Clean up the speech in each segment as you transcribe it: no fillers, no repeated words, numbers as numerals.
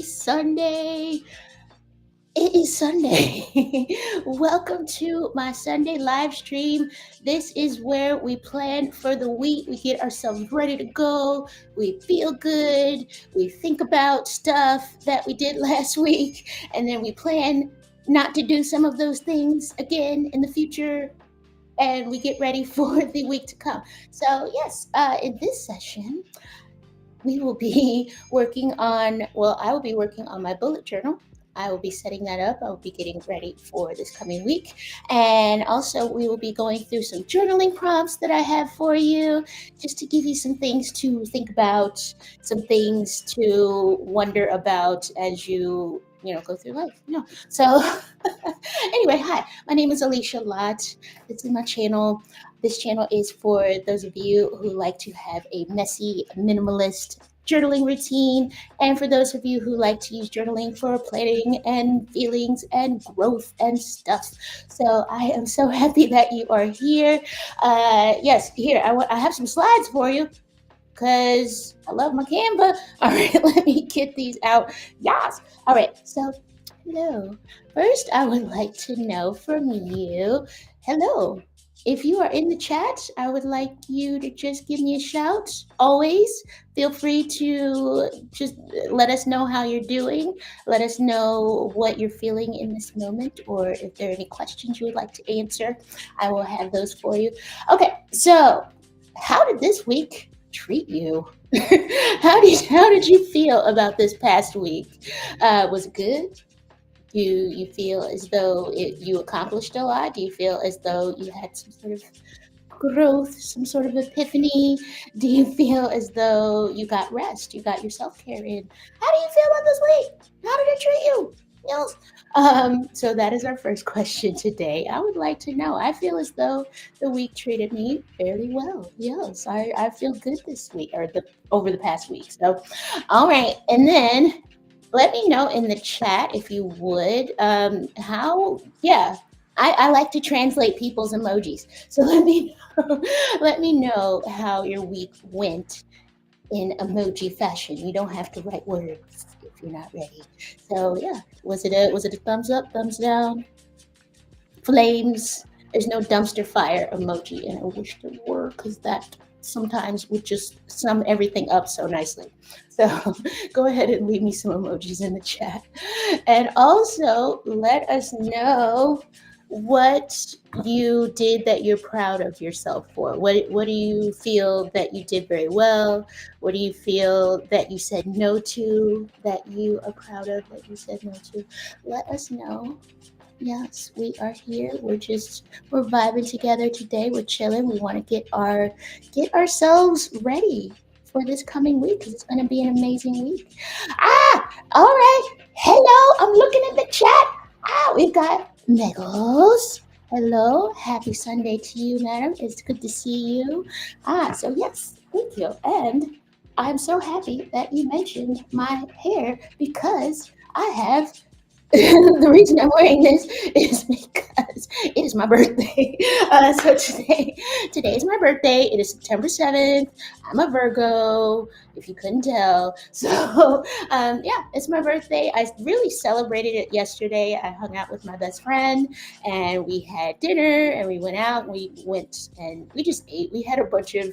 Happy Sunday. It is Sunday. Welcome to my Sunday live stream. This is where we plan for the week. We get ourselves ready to go. We feel good. We think about stuff that we did last week. And then we plan not to do some of those things again in the future. And we get ready for the week to come. So, yes, in this session, we will be working on, well, I will be working on my bullet journal. I will be setting that up. I will be getting ready for this coming week. And also, we will be going through some journaling prompts that I have for you, just to give you some things to think about, some things to wonder about as you go through life. So anyway, hi, my name is Alecia Lott. This is my channel. This channel is for those of you who like to have a messy, minimalist journaling routine, and for those of you who like to use journaling for planning and feelings and growth and stuff. So I am so happy that you are here. Yes, here, I have some slides for you because I love my Canva. All right, let me get these out. Yes. All right, so hello. First, I would like to know from you, hello. If you are in the chat, I would like you to just give me a shout. Always feel free to just let us know how you're doing. Let us know what you're feeling in this moment, or if there are any questions you would like to answer. I will have those for you. Okay, so how did this week treat you? How did you feel about this past week? Was it good? Do you feel as though you accomplished a lot? Do you feel as though you had some sort of growth, some sort of epiphany? Do you feel as though you got rest? You got your self-care in? How do you feel about this week? How did it treat you? Yes. So that is our first question today. I would like to know. I feel as though the week treated me fairly well. Yes, I feel good this week, or over the past week. So, all right, and then let me know in the chat if you would. I like to translate people's emojis. So let me know how your week went in emoji fashion. You don't have to write words if you're not ready. So yeah, was it a thumbs up, thumbs down, flames? There's no dumpster fire emoji, and I wish there were, because that sometimes would just sum everything up so nicely. So go ahead and leave me some emojis in the chat. And also let us know what you did that you're proud of yourself for. What do you feel that you did very well? What do you feel that you said no to, that you are proud of, that you said no to? Let us know. Yes, we are here. We're vibing together today. We're chilling. We want to get ourselves ready for this coming week, because it's going to be an amazing week. All right. Hello. I'm looking at the chat. We've got Megals. Hello. Happy Sunday to you, madam. It's good to see you. So yes, thank you. And I'm so happy that you mentioned my hair, because I have the reason I'm wearing this is because it is my birthday. So today is my birthday. It is September 7th. I'm a Virgo, if you couldn't tell. So yeah, it's my birthday. I really celebrated it yesterday. I hung out with my best friend, and we had dinner, and we went out. We went and we just ate. We had a bunch of.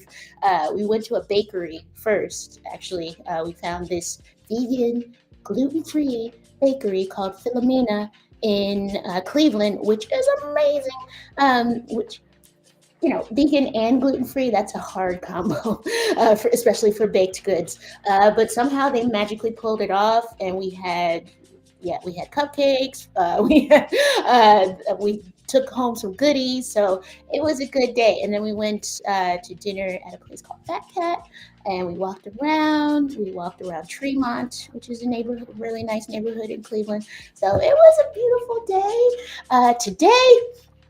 We went to a bakery first. Actually, we found this vegan, gluten-free bakery called Philomena in Cleveland, which is amazing. Which, vegan and gluten-free, that's a hard combo, especially for baked goods. But somehow they magically pulled it off, and we had cupcakes. We took home some goodies, so it was a good day. And then we went to dinner at a place called Fat Cat, and we walked around. We walked around Tremont, which is a really nice neighborhood in Cleveland. So it was a beautiful day. Today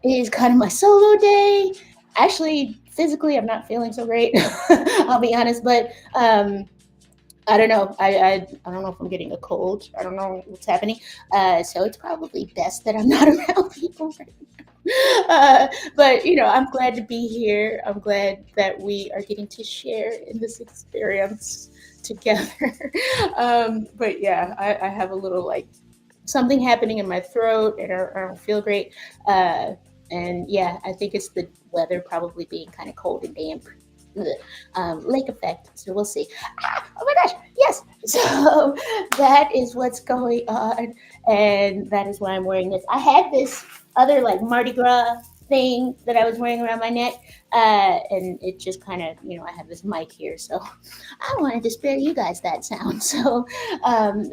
is kind of my solo day. Actually, physically, I'm not feeling so great. I'll be honest, but I don't know. I don't know if I'm getting a cold. I don't know what's happening. So it's probably best that I'm not around people right now. But I'm glad to be here. I'm glad that we are getting to share in this experience together. But yeah, I have a little like something happening in my throat, and I don't feel great. Uh, and yeah, I think it's the weather probably being kind of cold and damp. Ugh. Lake effect. So we'll see. Oh my gosh, yes. So that is what's going on, and that is why I'm wearing this. I had this other like Mardi Gras thing that I was wearing around my neck, and it just kind of, I have this mic here, so I wanted to spare you guys that sound. So,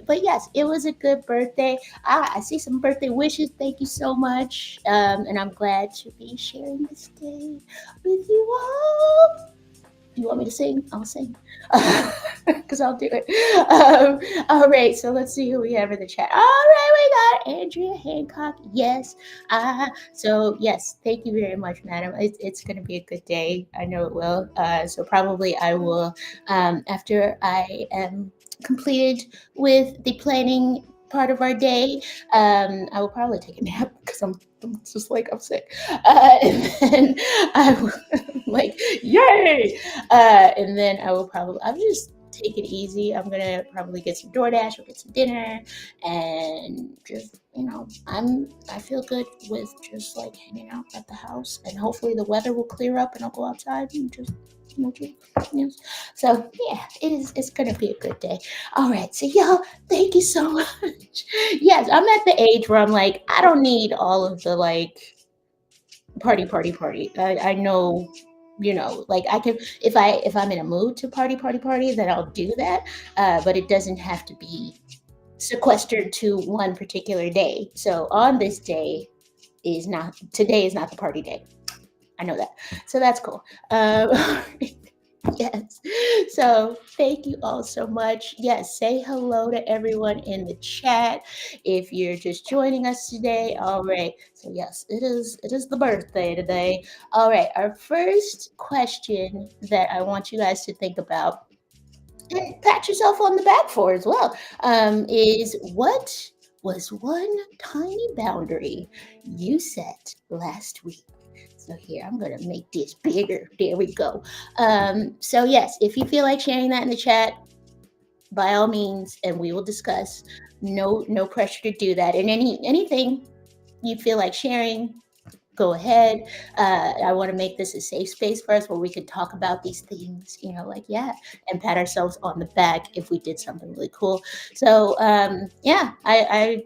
but yes, it was a good birthday. I see some birthday wishes. Thank you so much, and I'm glad to be sharing this day with you all. Do you want me to sing? I'll sing. Because I'll do it. All right, so let's see who we have in the chat. All right, we got Andrea Hancock. Yes. So, yes, thank you very much, madam. It's going to be a good day. I know it will. So, probably I will, after I am completed with the planning part of our day, I will probably take a nap because I'm just like, I'm sick. And then I will, like, yay! And then I'll just take it easy. I'm gonna probably get some DoorDash or get some dinner, and just, I feel good with just like hanging out at the house, and hopefully the weather will clear up and I'll go outside and just, yes. So yeah, it's gonna be a good day. All right, so y'all, thank you so much. Yes, I'm at the age where I'm like, I don't need all of the like party. I know, like I can, if I'm in a mood to party, then I'll do that. But it doesn't have to be sequestered to one particular day. So on this day today is not the party day. I know that. So that's cool. Yes. So thank you all so much. Yes, say hello to everyone in the chat if you're just joining us today. All right. So yes, it is the birthday today. All right. Our first question that I want you guys to think about and pat yourself on the back for as well, is what was one tiny boundary you set last week? So here, I'm gonna make this bigger. There we go. So yes, if you feel like sharing that in the chat, by all means, and we will discuss. No pressure to do that. And anything you feel like sharing, go ahead. I want to make this a safe space for us where we could talk about these things, and pat ourselves on the back if we did something really cool. So yeah, I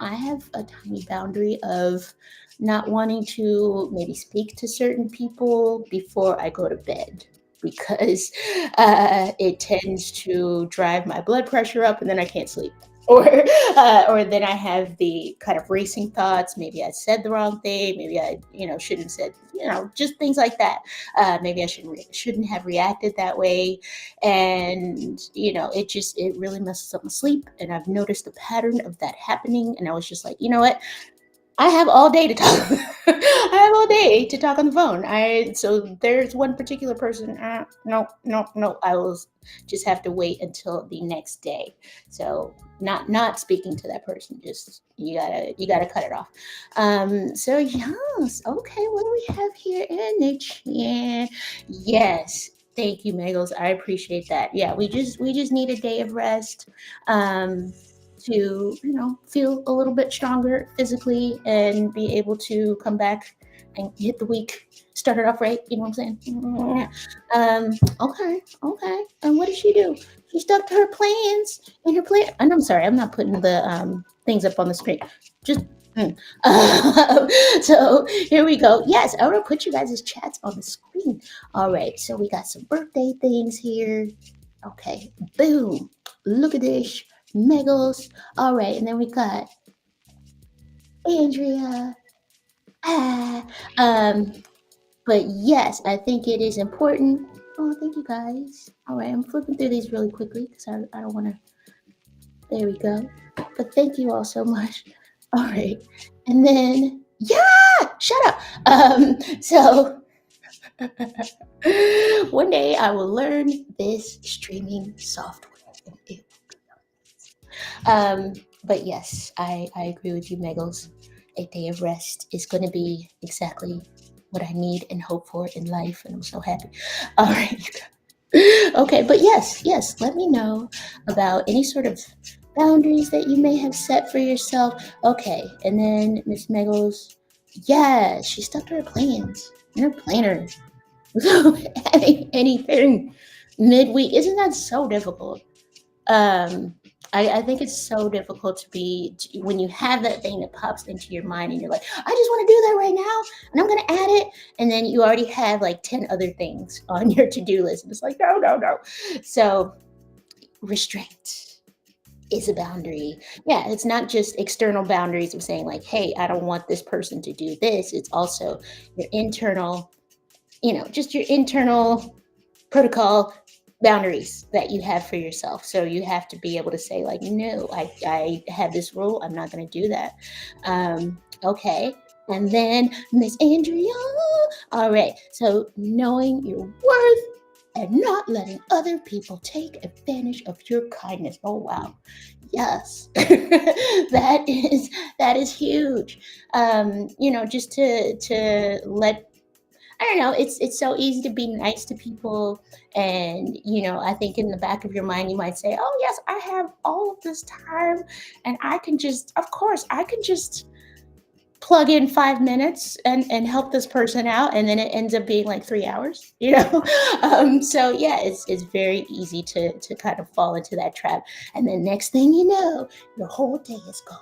have a tiny boundary of not wanting to maybe speak to certain people before I go to bed, because it tends to drive my blood pressure up and then I can't sleep. Or then I have the kind of racing thoughts. Maybe I said the wrong thing. Maybe I, shouldn't have said, just things like that. Maybe I shouldn't have reacted that way, and it really messes up my sleep. And I've noticed the pattern of that happening. And I was just like, you know what? I have all day to talk. I have all day to talk on the phone. So there's one particular person. No. I will just have to wait until the next day. So not speaking to that person. Just you gotta cut it off. So yes. Okay. What do we have here in the chat? Yes. Thank you, Megals. I appreciate that. Yeah, we just need a day of rest. To feel a little bit stronger physically and be able to come back and hit the week, start it off right. You know what I'm saying? Okay. And what did she do? She stuck to her plans and her plan. And I'm sorry, I'm not putting the things up on the screen. Just so here we go. Yes, I want to put you guys' chats on the screen. All right, so we got some birthday things here. Okay, boom. Look at this. Megals. All right, and then we got Andrea. Ah, but yes, I think it is important. Oh, thank you guys. All right, I'm flipping through these really quickly because I don't want to. There we go. But thank you all so much. All right, and then shut up. So one day I will learn this streaming software. But yes, I agree with you, Megals. A day of rest is going to be exactly what I need and hope for in life, and I'm so happy. All right. Okay, but yes, let me know about any sort of boundaries that you may have set for yourself. Okay, and then Miss Meggles, yeah, she stuck to her plans and her planner. So having anything midweek, isn't that so difficult? um I think it's so difficult to be when you have that thing that pops into your mind and you're like, I just want to do that right now and I'm going to add it, and then you already have like 10 other things on your to-do list and it's like, no, no, no. So restraint is a boundary. Yeah, it's not just external boundaries of saying like, hey, I don't want this person to do this. It's also your internal, just your internal protocol boundaries that you have for yourself. So you have to be able to say like, no, I have this rule, I'm not going to do that. Okay. And then Miss Andrea, all right, so knowing your worth and not letting other people take advantage of your kindness. Oh wow, yes. That is huge. Just to let, I don't know. It's so easy to be nice to people, and I think in the back of your mind you might say, "Oh yes, I have all of this time, and I can just, of course, I can just plug in 5 minutes and help this person out," and then it ends up being like 3 hours. So yeah, it's very easy to kind of fall into that trap, and then next thing you know, your whole day is gone.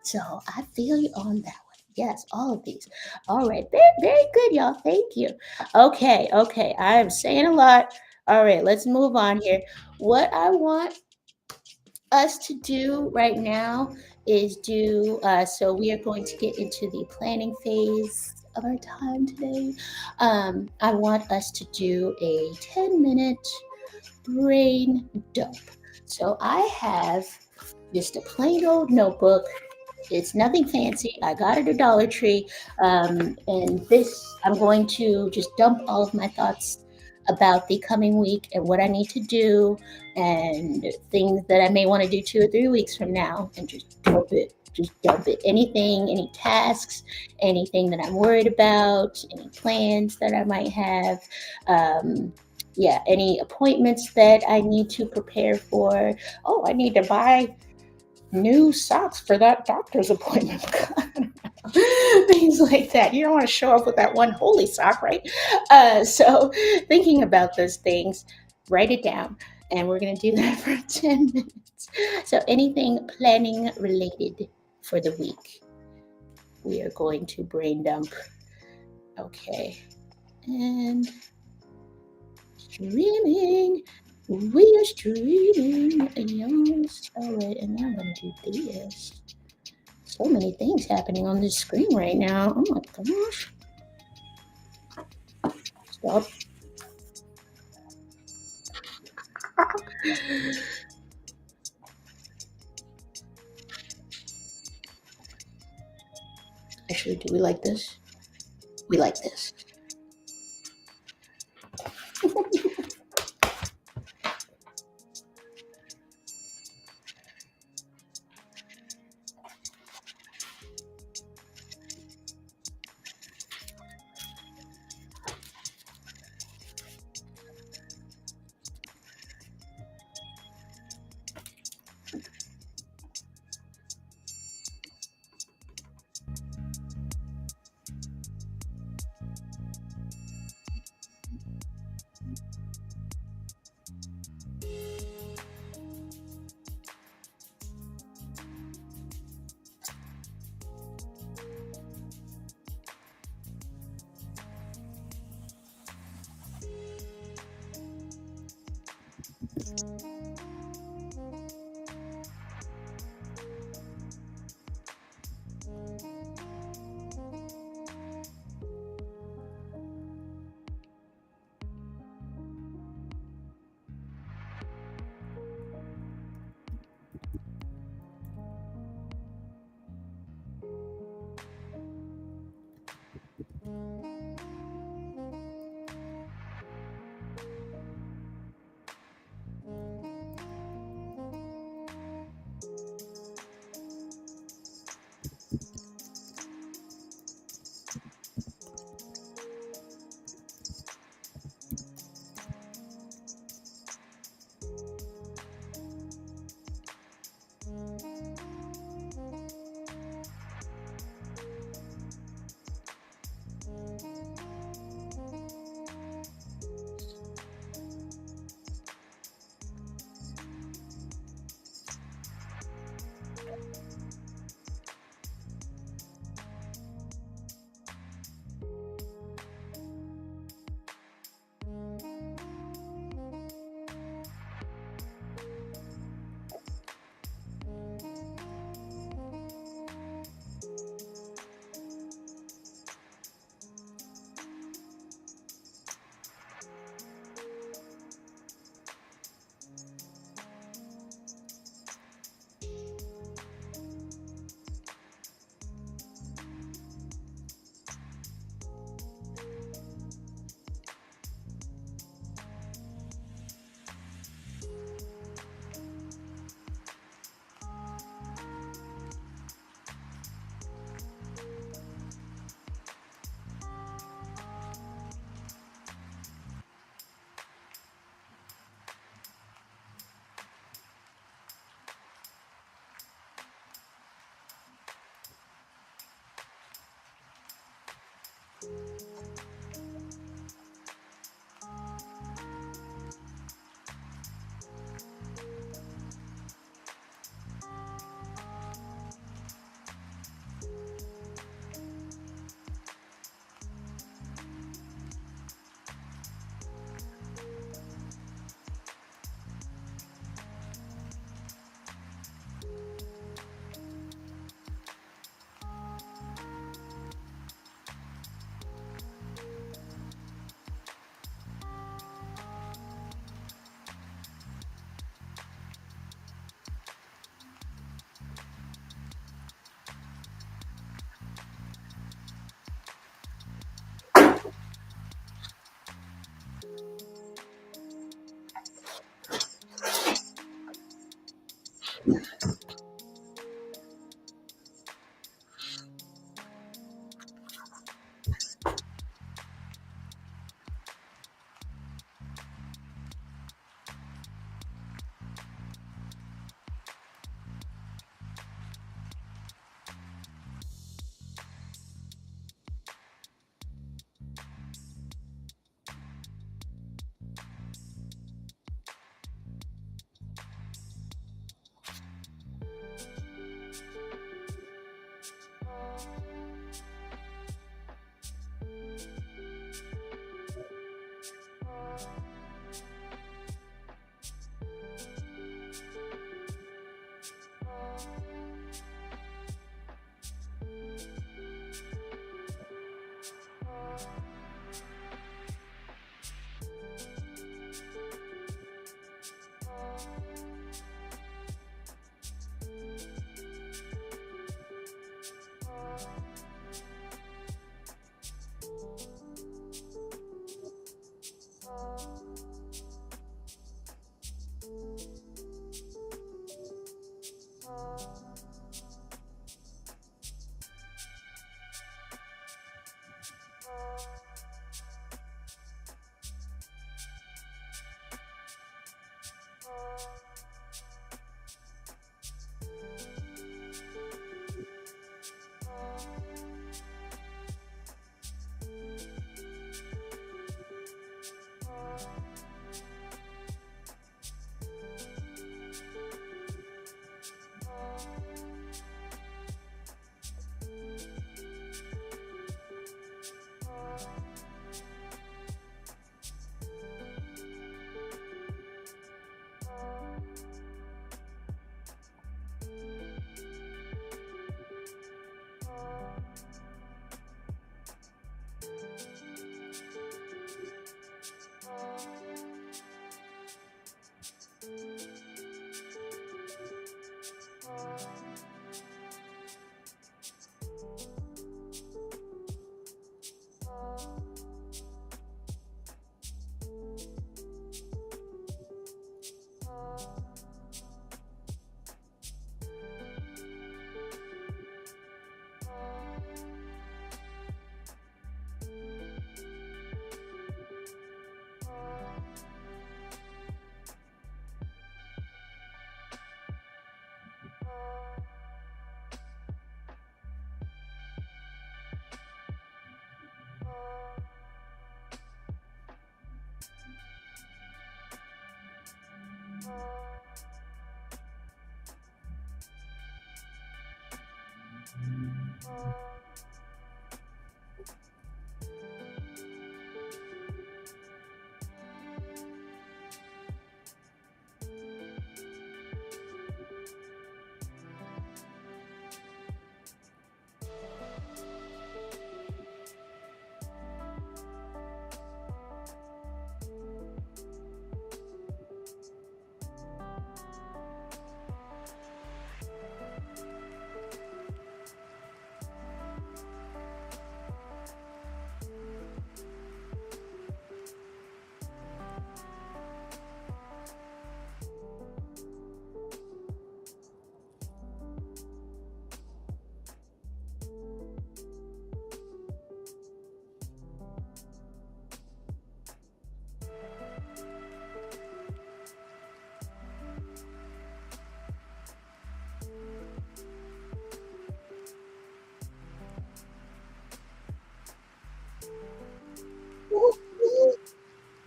So I feel you on that one. Yes, all of these. All right. Very, very good, y'all. Thank you. Okay, okay. I am saying a lot. All right, let's move on here. What I want us to do right now is so we are going to get into the planning phase of our time today. I want us to do a 10-minute brain dump. So I have just a plain old notebook. It's nothing fancy. I got it at Dollar Tree. And this, I'm going to just dump all of my thoughts about the coming week and what I need to do and things that I may want to do 2 or 3 weeks from now, and just dump it. Just dump it. Anything, any tasks, anything that I'm worried about, any plans that I might have. Yeah, any appointments that I need to prepare for. Oh, I need to buy new socks for that doctor's appointment. Things like that. You don't want to show up with that one holy sock, right? So thinking about those things, write it down, and we're going to do that for 10 minutes. So anything planning related for the week, we are going to brain dump. Okay. And streaming. We are streaming. Yes. All right. And now I'm going to do this. So many things happening on this screen right now. Oh my gosh. Stop. Actually, do we like this? We like this.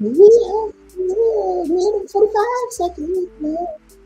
We have 45 seconds left.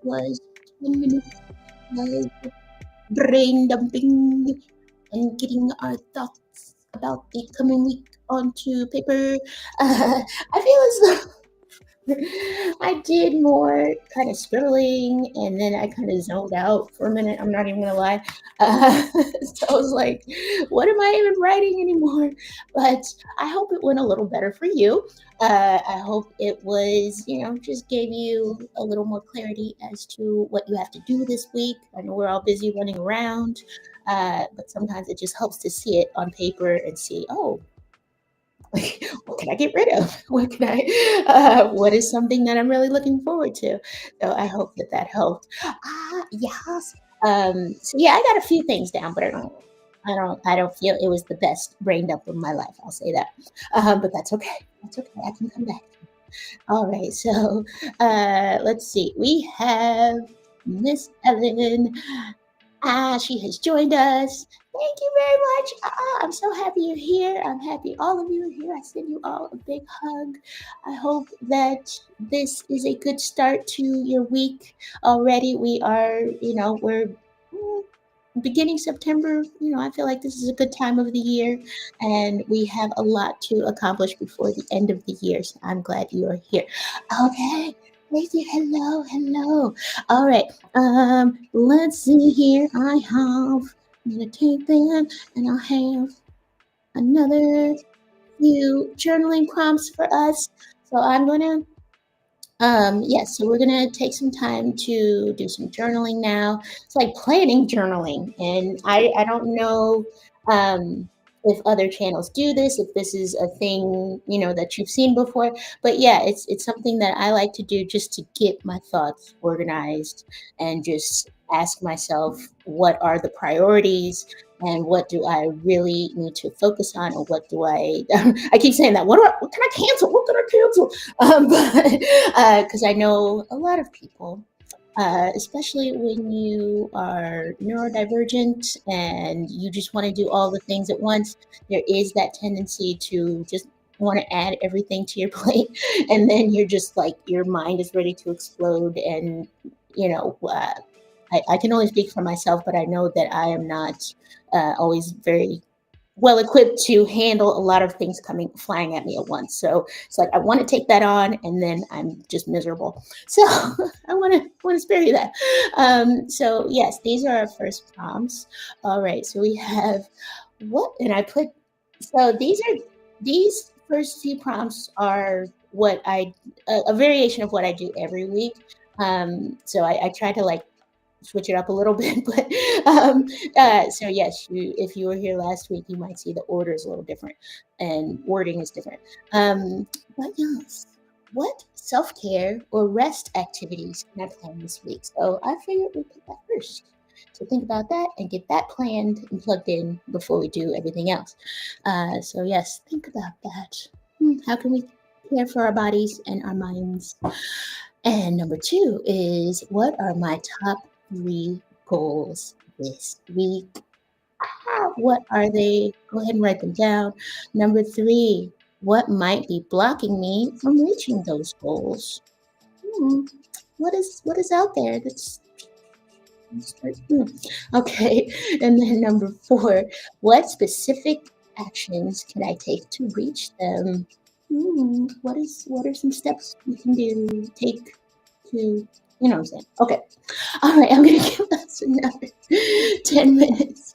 Was 10 minutes of brain dumping and getting our thoughts about the coming week onto paper. I feel as though I did more kind of scribbling and then I kind of zoned out for a minute. I'm not even gonna lie. So I was like, what am I even writing anymore? But I hope it went a little better for you. I hope it was, just gave you a little more clarity as to what you have to do this week. I know we're all busy running around, but sometimes it just helps to see it on paper and see, oh, what can I get rid of? What is something that I'm really looking forward to? So I hope that that helped. Yes. So yeah, I got a few things down, but I don't feel it was the best brain dump of my life. I'll say that. But that's okay. That's okay. I can come back. All right. So let's see. We have Miss Ellen. She has joined us. Thank you very much. I'm so happy you're here. I'm happy all of you are here. I send you all a big hug. I hope that this is a good start to your week already. We are, we're beginning September. I feel like this is a good time of the year, and we have a lot to accomplish before the end of the year. So I'm glad you are here. Okay. Lacey, hello, hello. All right. Let's see here. I'm gonna take that, and I'll have another few journaling prompts for us. So I'm gonna yes, so we're gonna take some time to do some journaling now. It's like planning journaling, and I don't know if other channels do this, if this is a thing that you've seen before. But yeah, it's something that I like to do just to get my thoughts organized and just ask myself what are the priorities and what do I really need to focus on, or what do I I keep saying that what can I cancel? What can I cancel? But because I know a lot of people, especially when you are neurodivergent and you just want to do all the things at once, there is that tendency to just want to add everything to your plate, and then you're just like your mind is ready to explode. And you know, uh, I can only speak for myself, but I know that I am not always very well equipped to handle a lot of things coming flying at me at once. So it's like I want to take that on, and then I'm just miserable. So I want to spare you that. So yes, these are our first prompts. All right, so we have what, and I put. So these first few prompts are a variation of what I do every week. So I try to like switch it up a little bit. But so yes, if you were here last week, you might see the order is a little different and wording is different. But yes, what self-care or rest activities can I plan this week? So I figured we'd put that first. So think about that and get that planned and plugged in before we do everything else. So yes, think about that. How can we care for our bodies and our minds? And number two is, what are my top three goals this week? What are they? Go ahead and write them down. Number three, what might be blocking me from reaching those goals? Hmm, what is out there that's okay. And then number four, what specific actions can I take to reach them? What are some steps we can take to, what I'm saying? Okay. All right, I'm gonna give us another 10 minutes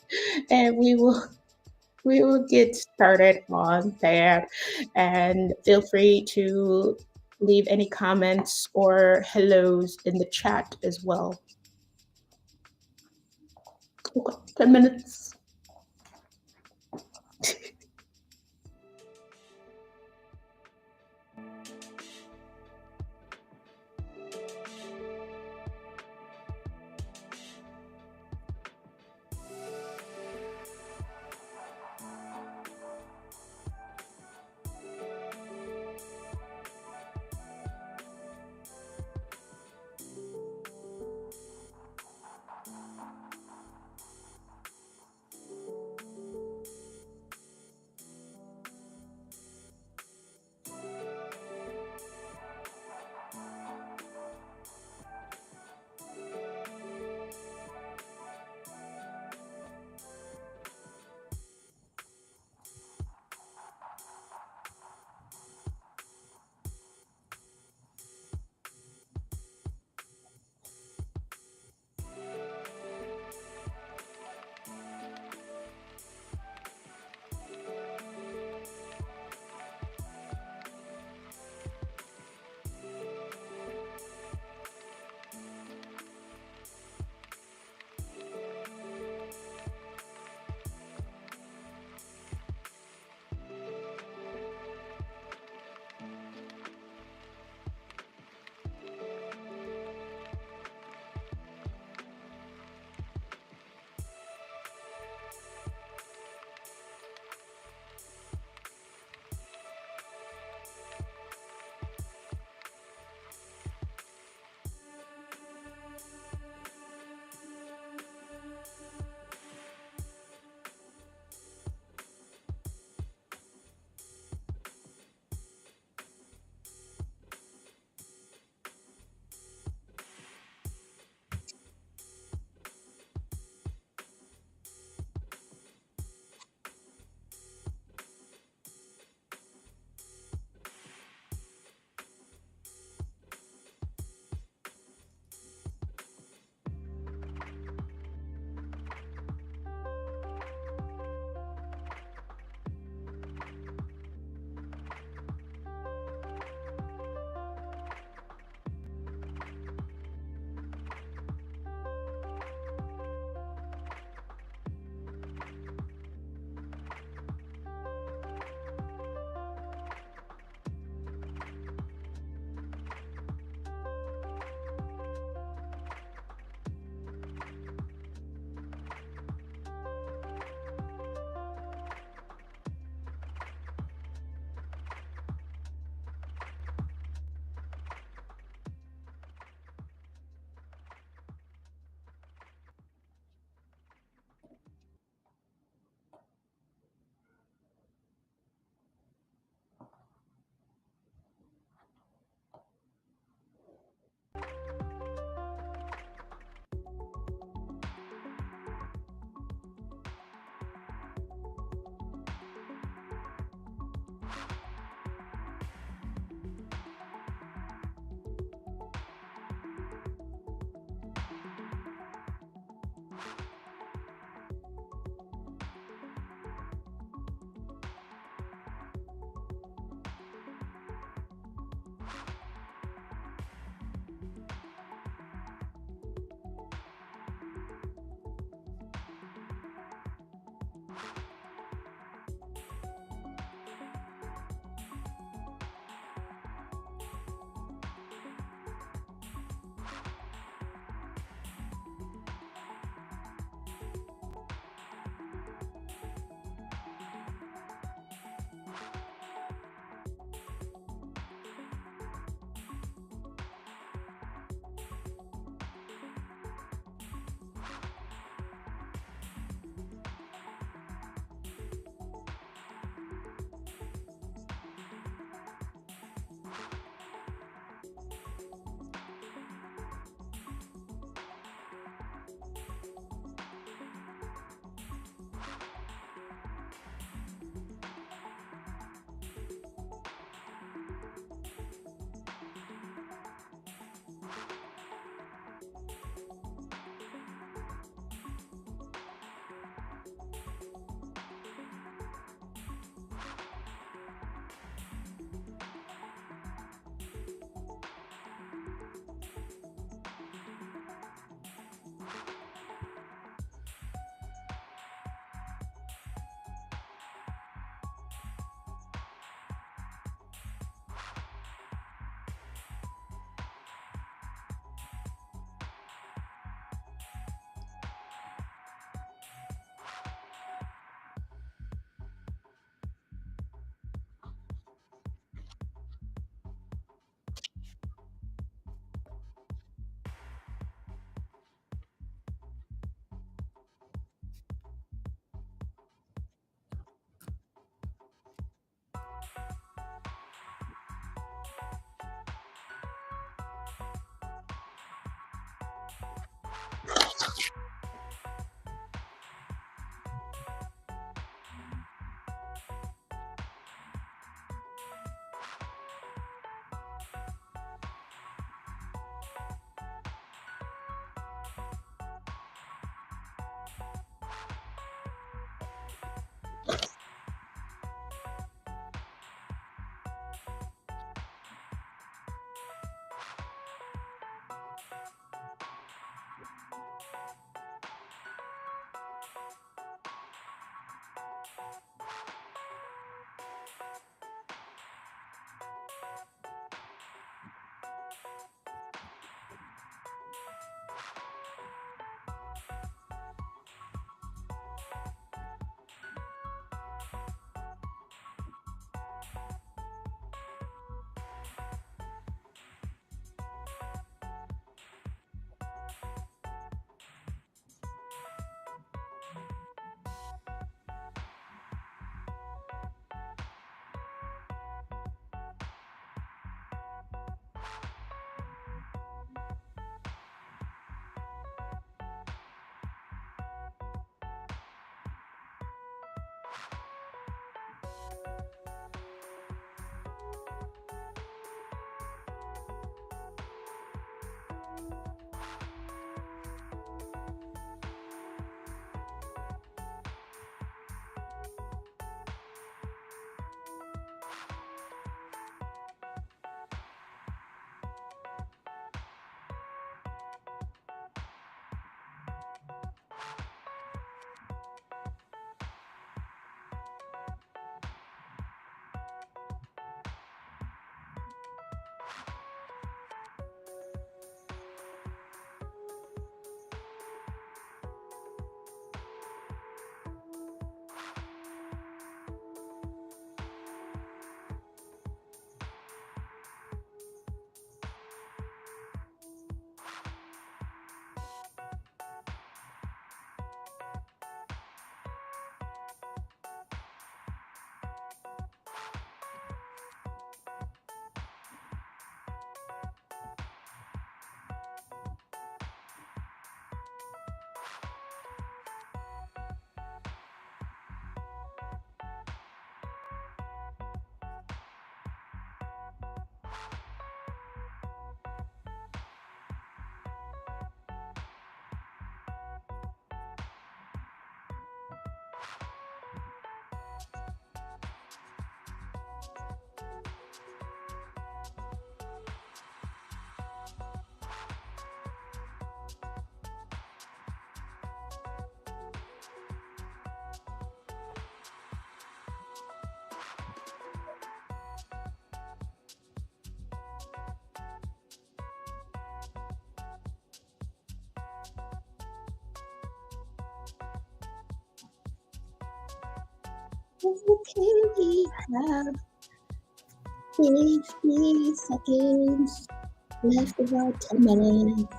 and we will get started on that. And feel free to leave any comments or hellos in the chat as well. Okay, 10 minutes. Okay, we have 50 seconds left, about 10 minutes.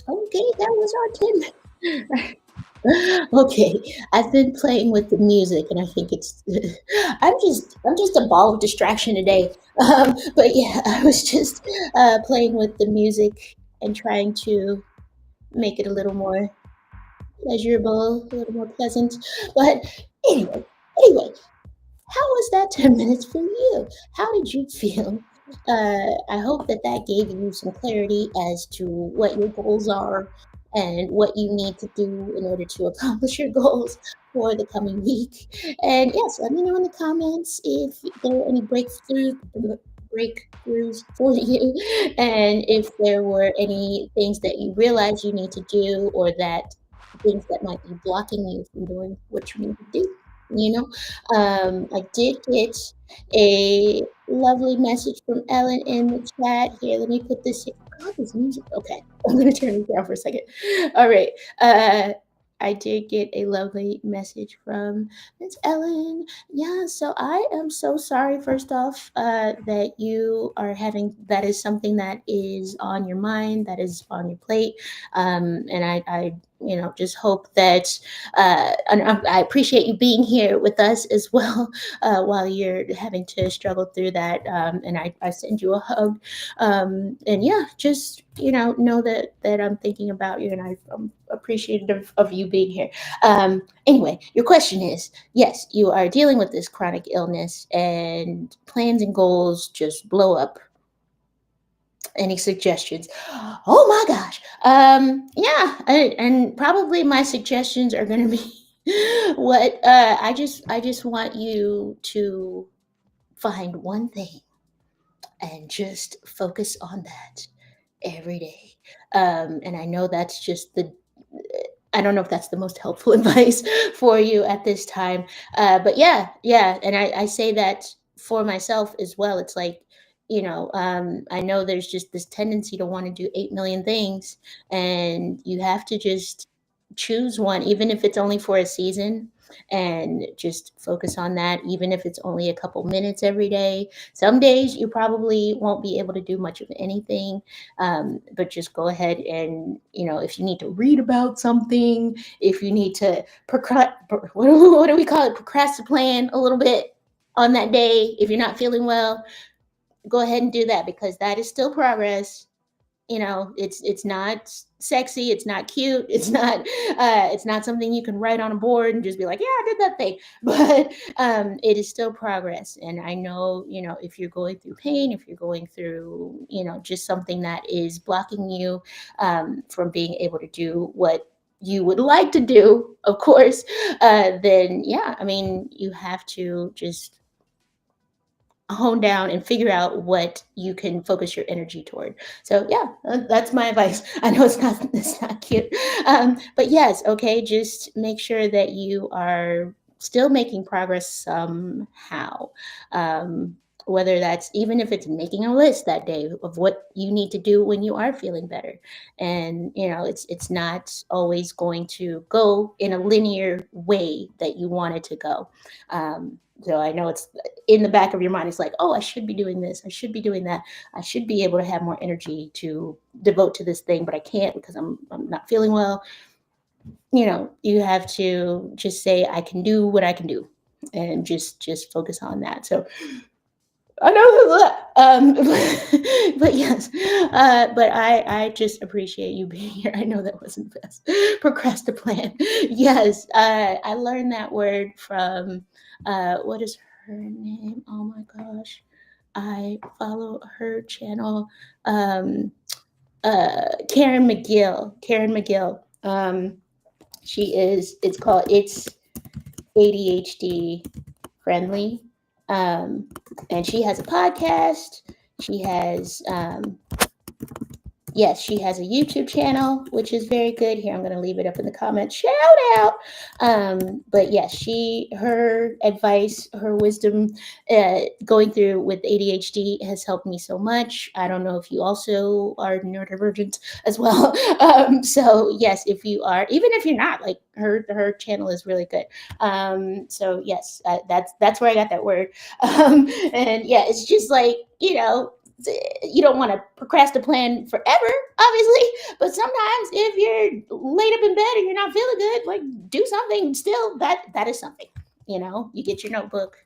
Okay, that was our 10. Okay, I've been playing with the music, and I think it's I'm just a ball of distraction today. But yeah, I was just playing with the music and trying to make it a little more pleasurable, a little more pleasant. But anyway, anyway, how was that 10 minutes for you? How did you feel? I hope that that gave you some clarity as to what your goals are and what you need to do in order to accomplish your goals for the coming week. And yes, let me know in the comments if there were any breakthroughs for you, and if there were any things that you realize you need to do, or that things that might be blocking you from doing what you need to do. You know, I did get a lovely message from Ellen in the chat. Here, let me put this here. God, this music. Okay, I'm gonna turn it down for a second. All right. I did get a lovely message from Miss Ellen. Yeah, so I am so sorry, first off, that you are having that is something that is on your mind, that is on your plate. And I just hope that and I appreciate you being here with us as well while you're having to struggle through that. And I send you a hug. And yeah, just know that I'm thinking about you, and I'm appreciative of you being here. Anyway, your question is, yes, you are dealing with this chronic illness, and plans and goals just blow up. Any suggestions? Oh my gosh. Yeah, and probably my suggestions are going to be What I just want you to find one thing and just focus on that every day. And I know that's just the I don't know if that's the most helpful advice for you at this time. But yeah, yeah. And I say that for myself as well. It's like, I know there's just this tendency to want to do 8 million things, and you have to just choose one, even if it's only for a season, and just focus on that, even if it's only a couple minutes every day. Some days you probably won't be able to do much of anything, but just go ahead and, if you need to read about something, if you need to what do we call it, procrastinate a little bit on that day, if you're not feeling well, go ahead and do that, because that is still progress. It's not sexy, it's not cute, it's not something you can write on a board and just be like, yeah, I did that thing. But it is still progress. And I know, if you're going through pain, if you're going through, just something that is blocking you from being able to do what you would like to do, of course, then yeah, I mean, you have to just hone down and figure out what you can focus your energy toward. So yeah, that's my advice. I know it's not cute, but yes, okay. Just make sure that you are still making progress somehow. Um, Whether that's, even if it's making a list that day of what you need to do when you are feeling better, and it's not always going to go in a linear way that you want it to go. So I know it's in the back of your mind. It's like, oh, I should be doing this, I should be doing that, I should be able to have more energy to devote to this thing, but I can't because I'm not feeling well. You have to just say, I can do what I can do, and just focus on that. So I know but yes, but I just appreciate you being here. I know that wasn't the best. Procrastinate. Yes, I learned that word from what is her name? Oh my gosh, I follow her channel. Karen McGill. Karen McGill. She is. It's called. It's ADHD friendly. Um, and she has a podcast. She has, yes, she has a YouTube channel, which is very good. Here, I'm going to leave it up in the comments. Shout out. But yes, her advice, her wisdom, going through with ADHD has helped me so much. I don't know if you also are neurodivergent as well. So yes, if you are, even if you're not, like her channel is really good. So yes, that's where I got that word. And yeah, it's just like, you don't want to procrastinate plan forever, obviously, but sometimes if you're laid up in bed and you're not feeling good, like, do something still. That is something. You get your notebook,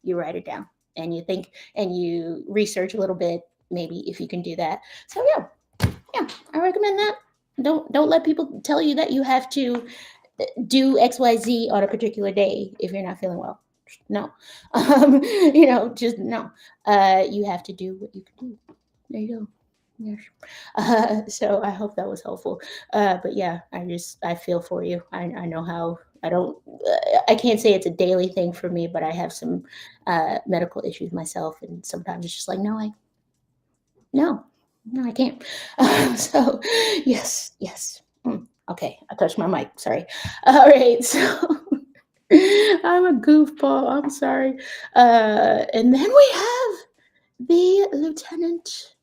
you write it down, and you think, and you research a little bit, maybe, if you can do that. So yeah, yeah, I recommend that. Don't let people tell you that you have to do XYZ on a particular day if you're not feeling well. No. Just no. You have to do what you can do. There you go. Yes. So I hope that was helpful. But yeah, I feel for you. I know how. I can't say it's a daily thing for me, but I have some medical issues myself, and sometimes it's just like, no, no, I can't. So yes, yes. Okay, I touched my mic. Sorry. All right, so I'm a goofball. I'm sorry. And then we have the lieutenant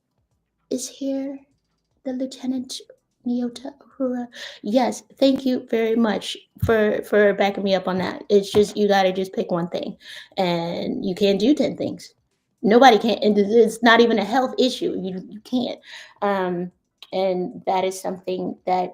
is here. The lieutenant Nyota Uhura. Yes, thank you very much for backing me up on that. It's just, you gotta just pick one thing, and you can't do 10 things. Nobody can, and it's not even a health issue. You can't. Um, and that is something that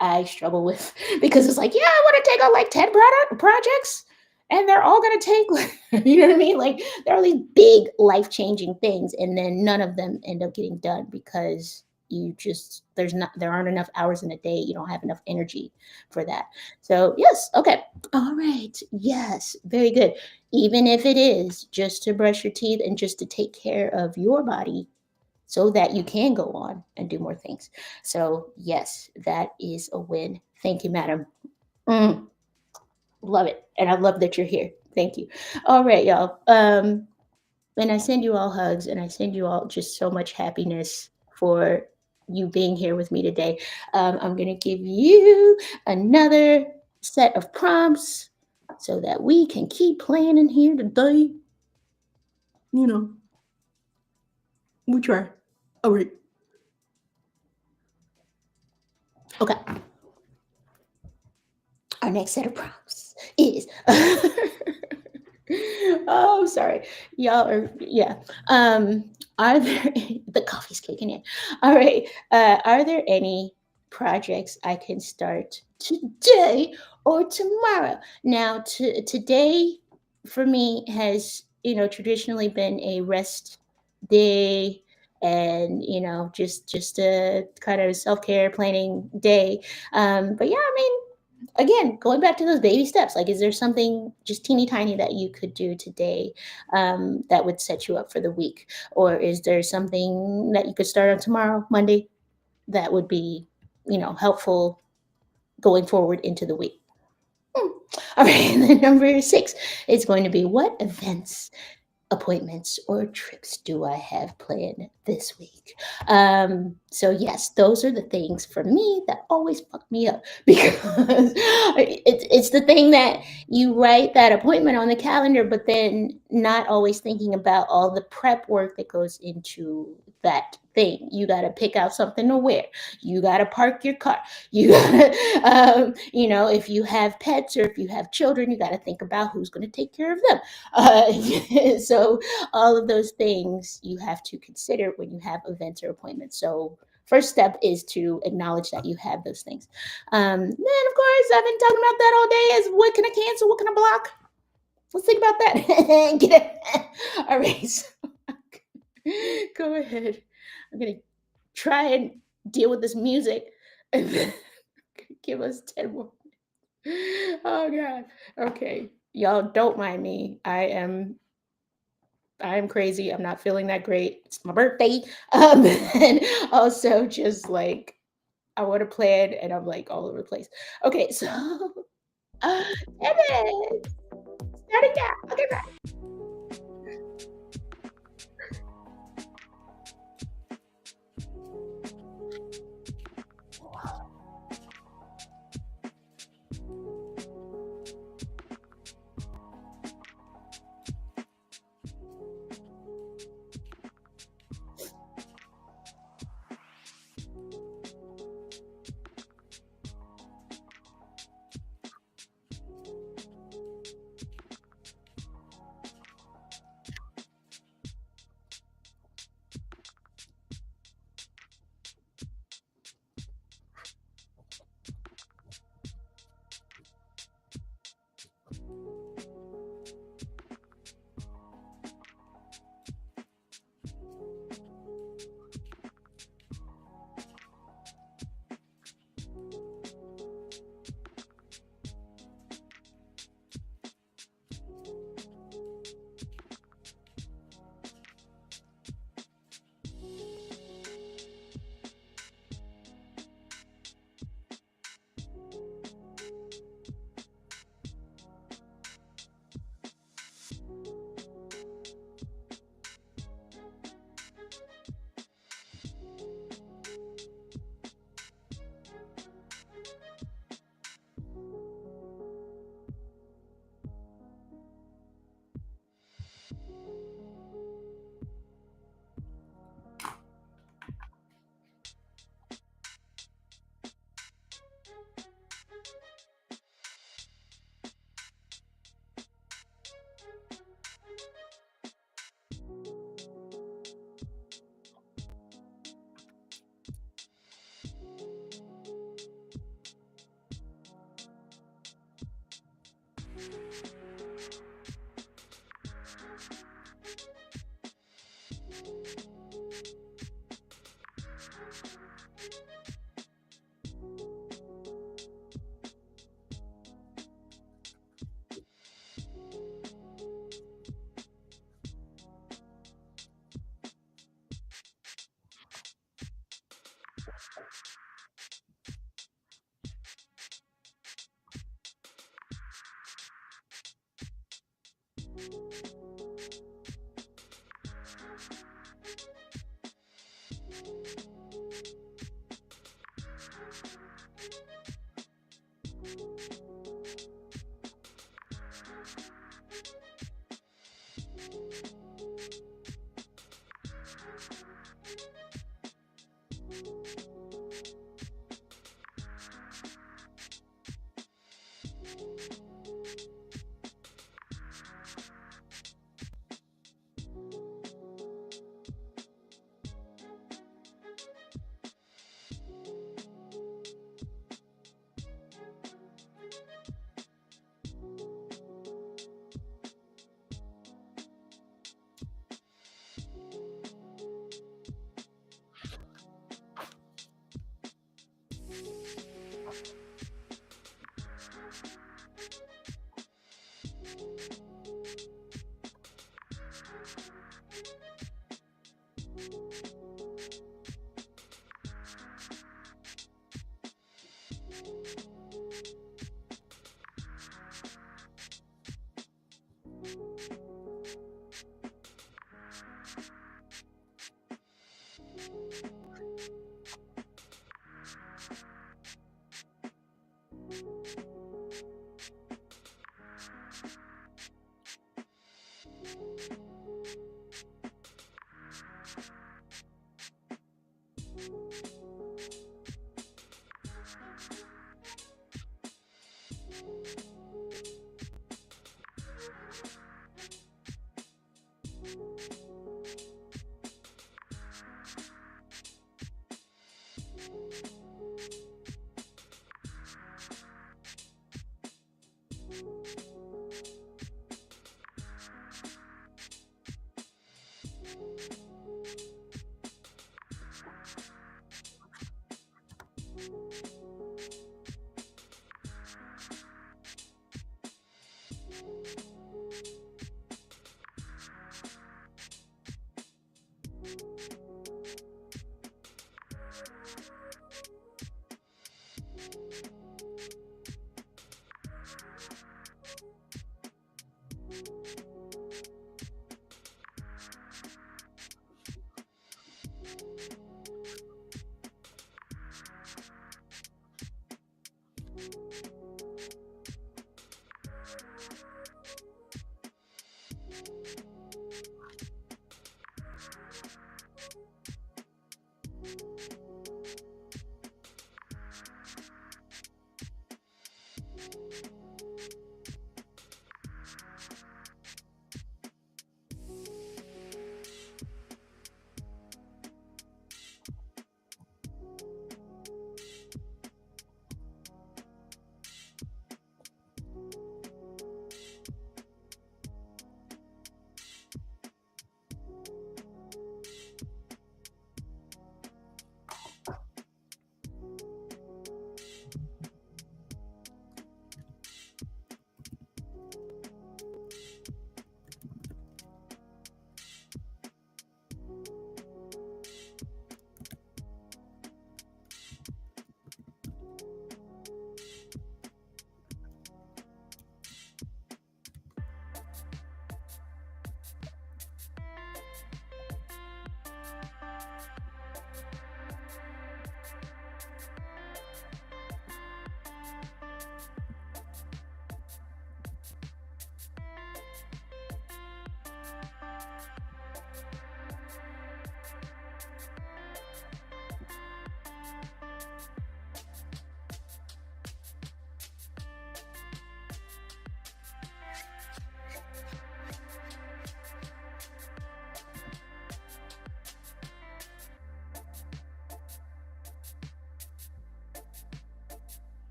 I struggle with because it's like, yeah, I want to take on like 10 projects, and they're all going to take, like, you know what I mean? Like, there are these big life changing things, and then none of them end up getting done because there aren't enough hours in a day. You don't have enough energy for that. So, yes. Okay. All right. Yes. Very good. Even if it is just to brush your teeth and just to take care of your body, so that you can go on and do more things. So, yes, that is a win. Thank you, madam. Mm. Love it. And I love that you're here. Thank you. All right, y'all. And I send you all hugs and I send you all just so much happiness for you being here with me today. I'm going to give you another set of prompts so that we can keep playing in here today. You know, we try. All right. Okay. Our next set of prompts is oh, sorry. Y'all are yeah. Are there the coffee's kicking in. All right. Are there any projects I can start today or tomorrow? Now, today for me has, traditionally been a rest day and, just a kind of self-care planning day. But yeah, I mean, again, going back to those baby steps, like, is there something just teeny tiny that you could do today that would set you up for the week? Or is there something that you could start on tomorrow, Monday, that would be, helpful going forward into the week? Hmm. All right. And then number six is going to be what events, appointments, or trips do I have planned this week? So yes, those are the things for me that always fuck me up because it's the thing that you write that appointment on the calendar, but then not always thinking about all the prep work that goes into that thing. You got to pick out something to wear. You got to park your car. You got to, if you have pets or if you have children, you got to think about who's going to take care of them. So all of those things you have to consider when you have events or appointments. So first step is to acknowledge that you have those things. Then of course I've been talking about that all day is what can I cancel, what can I block? Let's think about that. Get it? All right. So go ahead. I'm gonna try and deal with this music and then give us 10 more. Oh god. Okay. Y'all don't mind me. I am crazy. I'm not feeling that great. It's my birthday. And also just like I want to plan and I'm like all over the place. Okay, so it is starting now. Okay, bye.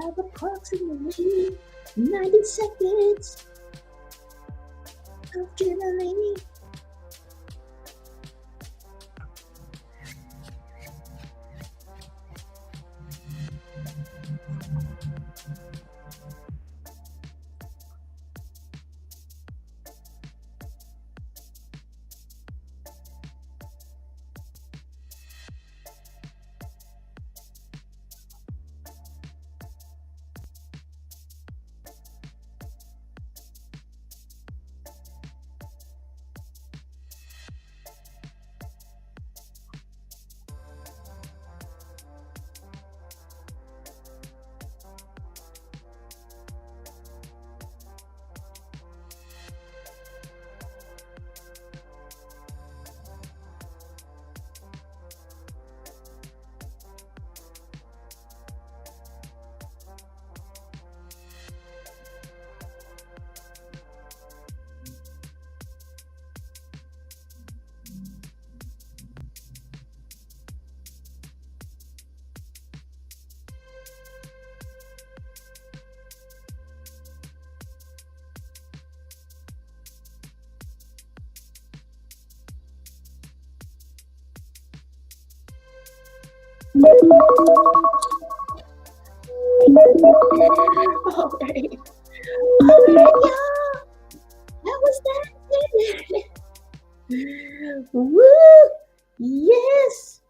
have approximately 90 seconds of journaling. All right. All right, y'all. That was that. Woo! Yes.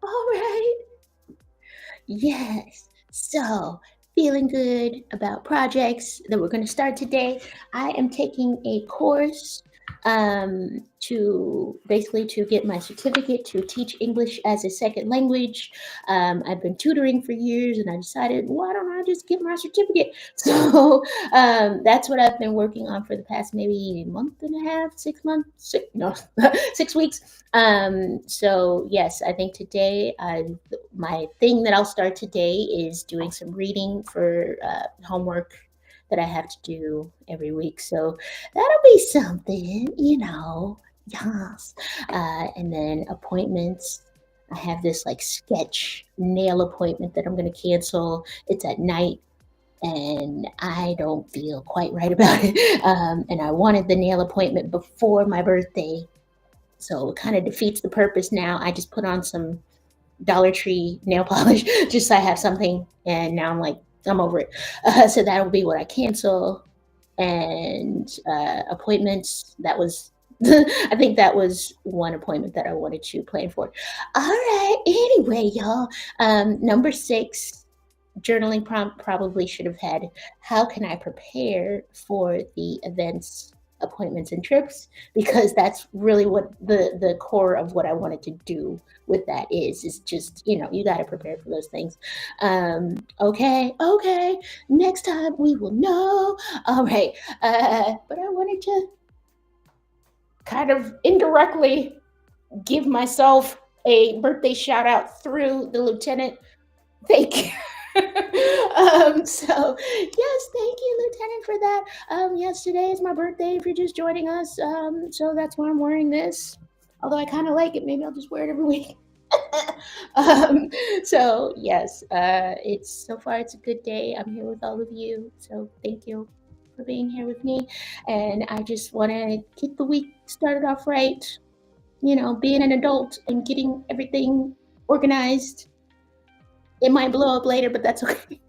All right. Yes. So, feeling good about projects that we're going to start today. I am taking a course to basically to get my certificate to teach English as a second language. I've been tutoring for years, and I decided, why don't I just get my certificate? So that's what I've been working on for the past maybe month and a half, 6 months, no, 6 weeks. So yes, I think today my thing that I'll start today is doing some reading for homework that I have to do every week. So that'll be something, Yes. And then appointments. I have this like sketch nail appointment that I'm going to cancel. It's at night and I don't feel quite right about it. And I wanted the nail appointment before my birthday. So it kind of defeats the purpose now. I just put on some Dollar Tree nail polish just so I have something. And now I'm like, I'm over it. So that'll be what I cancel. And appointments, that was, I think that was one appointment that I wanted to plan for. All right. Anyway, y'all, number 6 journaling prompt probably should have had, how can I prepare for the events, appointments, and trips? Because that's really what the core of what I wanted to do with that is just, you got to prepare for those things. Okay, next time we will know. All right. But I wanted to kind of indirectly give myself a birthday shout out through the lieutenant. Thank you. So yes, thank you, Lieutenant, for that. Yes, today is my birthday. If you're just joining us, so that's why I'm wearing this. Although I kind of like it, maybe I'll just wear it every week. um, so yes, it's so far it's a good day. I'm here with all of you, so thank you for being here with me. And I just want to get the week started off right. Being an adult and getting everything organized. It might blow up later, but that's okay.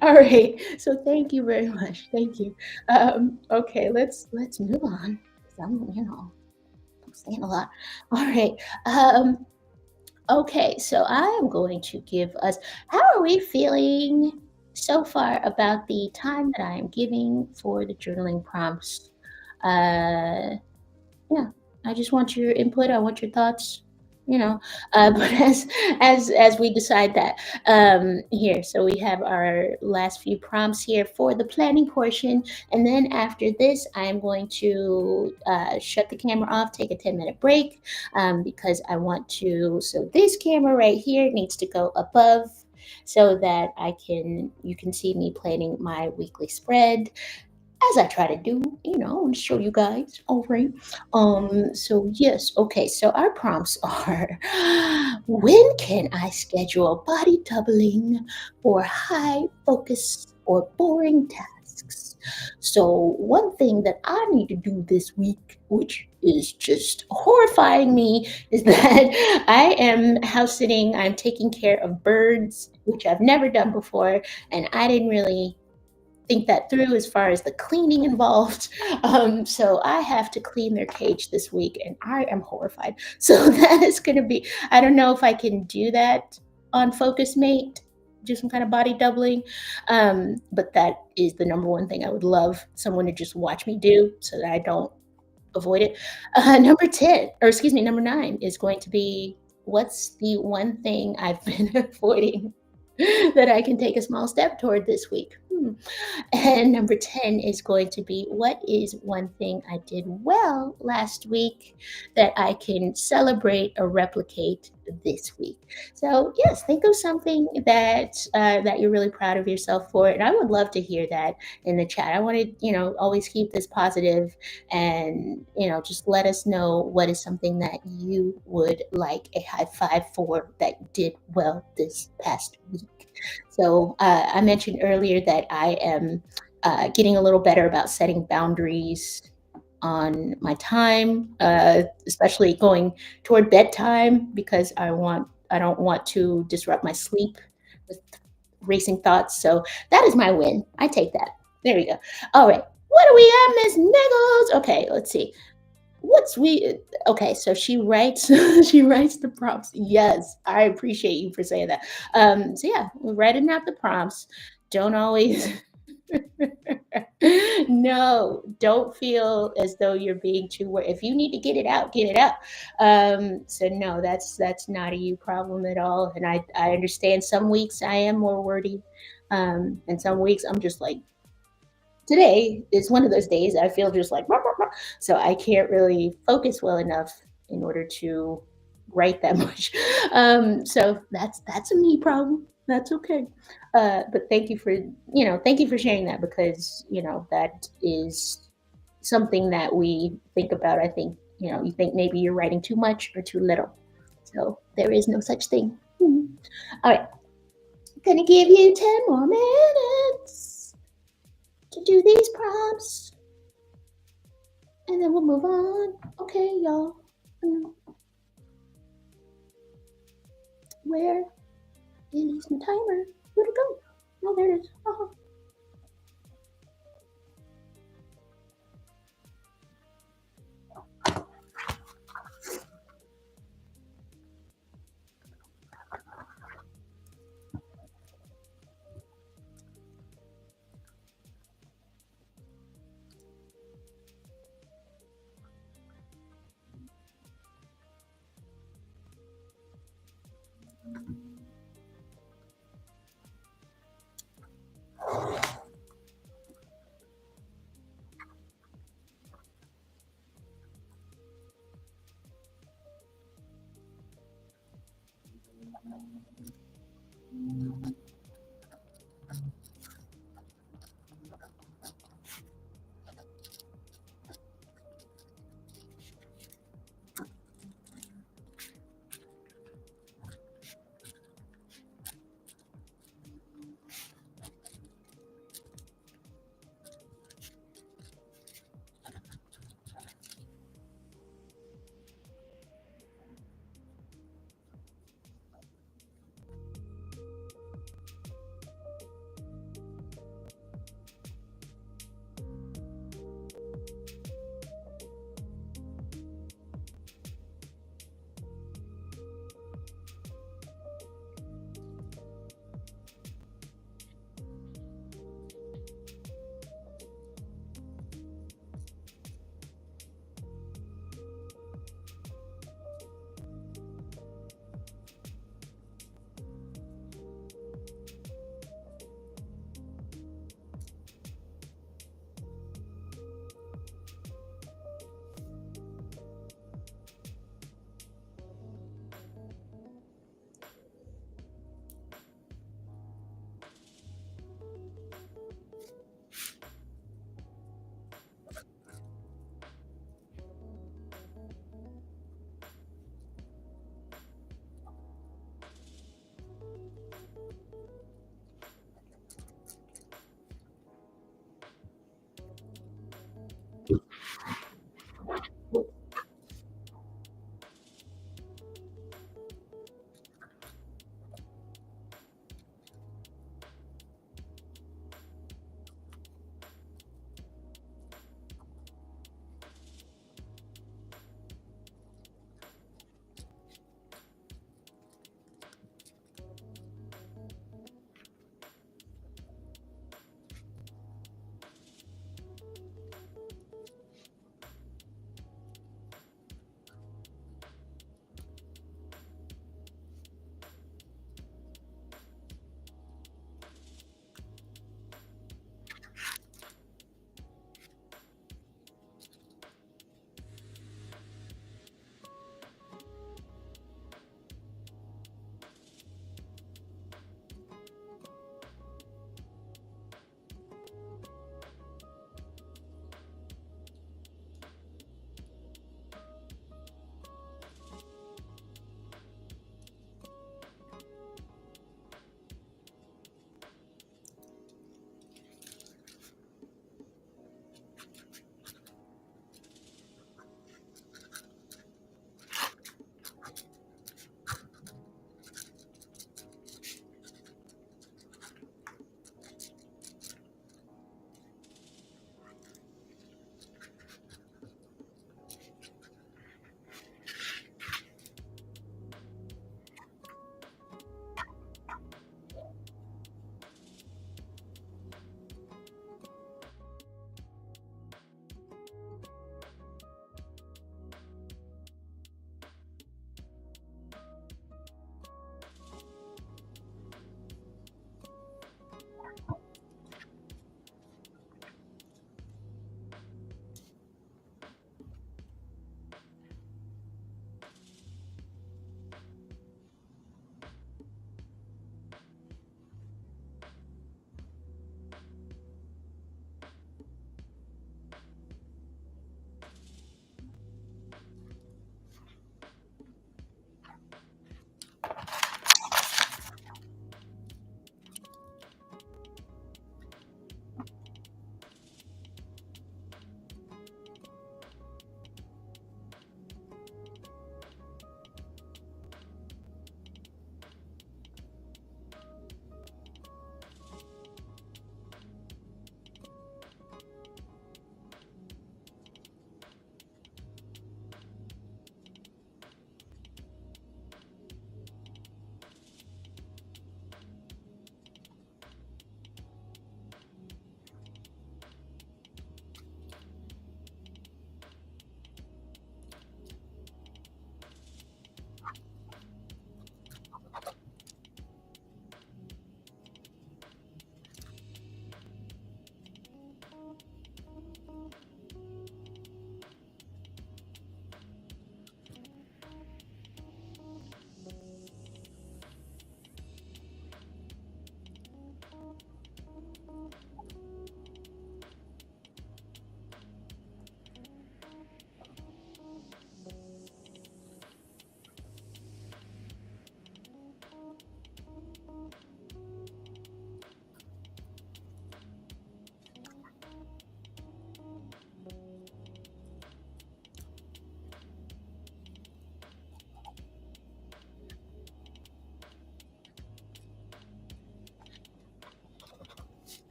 All right. So thank you very much. Thank you. Okay, let's move on. 'Cause I'm saying a lot. All right. Okay, so I am going to give us. How are we feeling so far about the time that I am giving for the journaling prompts? Uh, yeah, I just want your input. I want your thoughts. But as we decide that here, so we have our last few prompts here for the planning portion, and then after this, I am going to shut the camera off, take a 10-minute break, because I want to. So this camera right here needs to go above so that you can see me planning my weekly spread. as I try to do, I want to show you guys. All right. So yes, okay. So our prompts are when can I schedule body doubling for high focus or boring tasks? So one thing that I need to do this week, which is just horrifying me, is that I am house sitting, I'm taking care of birds, which I've never done before, and I didn't really think that through as far as the cleaning involved. So I have to clean their cage this week, and I am horrified. So that is going to be, I don't know if I can do that on Focus Mate, do some kind of body doubling. But that is the number one thing I would love someone to just watch me do so that I don't avoid it. Number 10, or excuse me, number 9 is going to be what's the one thing I've been avoiding that I can take a small step toward this week? And number 10 is going to be what is one thing I did well last week that I can celebrate or replicate this week? So, yes, think of something that you're really proud of yourself for. And I would love to hear that in the chat. I want to, always keep this positive and, just let us know what is something that you would like a high five for that you did well this past week. So I mentioned earlier that I am getting a little better about setting boundaries on my time, especially going toward bedtime because I don't want to disrupt my sleep with racing thoughts. So that is my win. I take that. There we go. All right. What do we have, Miss Niggles? Okay, let's see. What's we okay, so she writes she writes the prompts. Yes, I appreciate you for saying that. So yeah, we're writing out the prompts. Don't always no, don't feel as though you're being too worried. If you need to get it out, get it out. So no, that's not a you problem at all. And I understand some weeks I am more wordy. And some weeks I'm just like today is one of those days I feel just like "Rah, rah, rah." So I can't really focus well enough in order to write that much. So that's a me problem. That's okay. But thank you for sharing that because that is something that we think about. I think you think maybe you're writing too much or too little. So there is no such thing. All right, gonna give you 10 more minutes to do these prompts, and then we'll move on. Okay, y'all. Where is my timer? Where'd it go? Oh, there it is. Oh.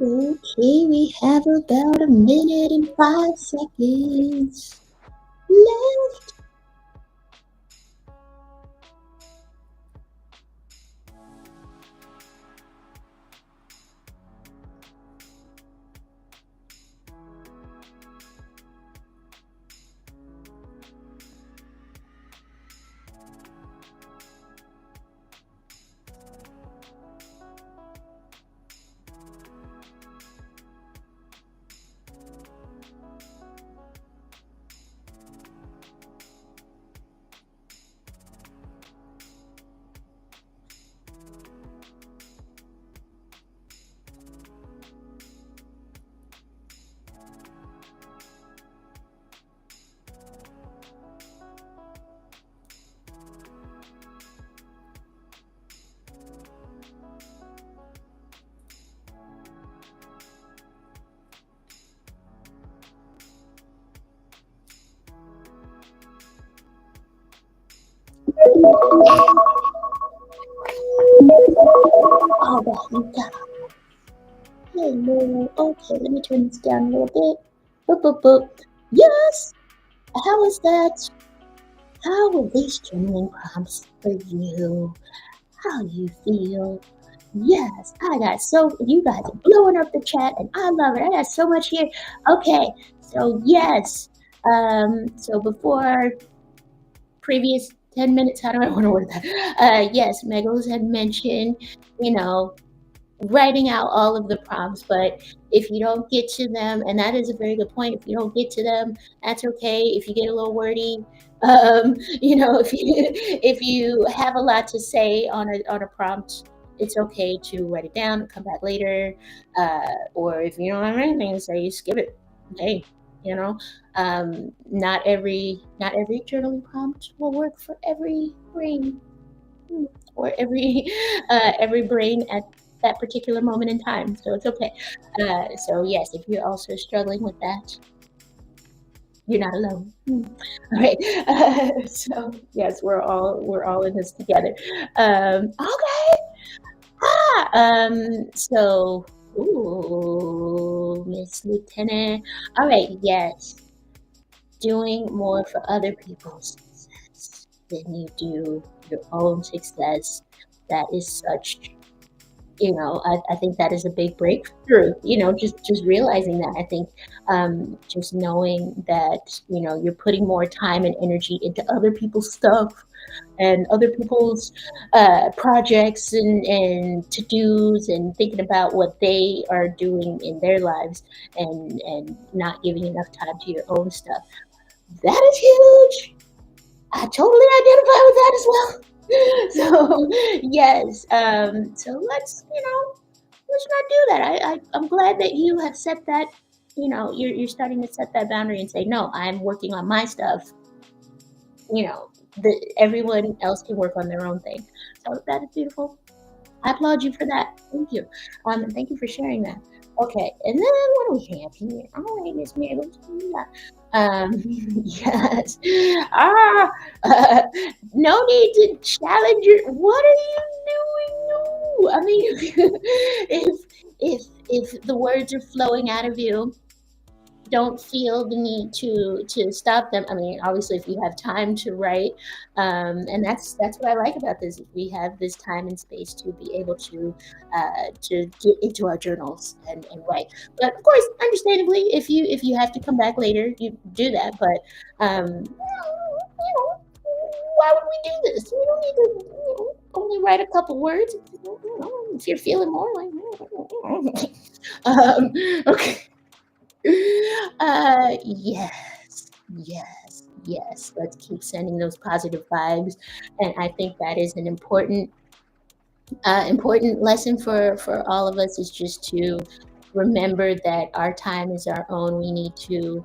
Okay, we have about a minute and 5 seconds left. All right, you got. Hello. Okay, let me turn this down a little bit. Boop, boop, boop. Yes. How is that? How are these journaling prompts for you? How you feel? Yes, I got so you guys are blowing up the chat, and I love it. I got so much here. Okay, so yes. So before our previous 10 minutes, how do I want to word that? Yes, Megals had mentioned, you know, writing out all of the prompts, but if you don't get to them, and that is a very good point, if you don't get to them, that's okay. If you get a little wordy, if you have a lot to say on a prompt, it's okay to write it down and come back later. Or if you don't have anything to say, you skip it. Hey, you know, not every journaling prompt will work for every brain, or every brain at that particular moment in time. So it's okay. So yes, if you're also struggling with that, you're not alone. All right. So yes, we're all in this together. Okay. So, ooh, Miss Lieutenant. All right. Yes, doing more for other people's success than you do your own success. That is such, I think that is a big breakthrough, just realizing that. I think just knowing that, you're putting more time and energy into other people's stuff and other people's projects and to-dos, and thinking about what they are doing in their lives, and not giving enough time to your own stuff. That is huge. I totally identify with that as well. So yes, so let's not do that. I'm glad that you have set that. You're starting to set that boundary and say, no, I'm working on my stuff. Everyone else can work on their own thing. So that is beautiful. I applaud you for that. Thank you. And thank you for sharing that. Okay, and then what do we have here? All right, Miss Mary, what do we got? Yes. Ah, no need to challenge your. What are you doing? No, I mean, if the words are flowing out of you, don't feel the need to stop them. I mean, obviously, if you have time to write, and that's what I like about this. We have this time and space to be able to get into our journals and write. But of course, understandably, if you have to come back later, you do that. But why would we do this? We don't need to only write a couple words. If you're feeling more like, okay. Yes, yes, yes. Let's keep sending those positive vibes, and I think that is an important lesson for all of us, is just to remember that our time is our own. We need to,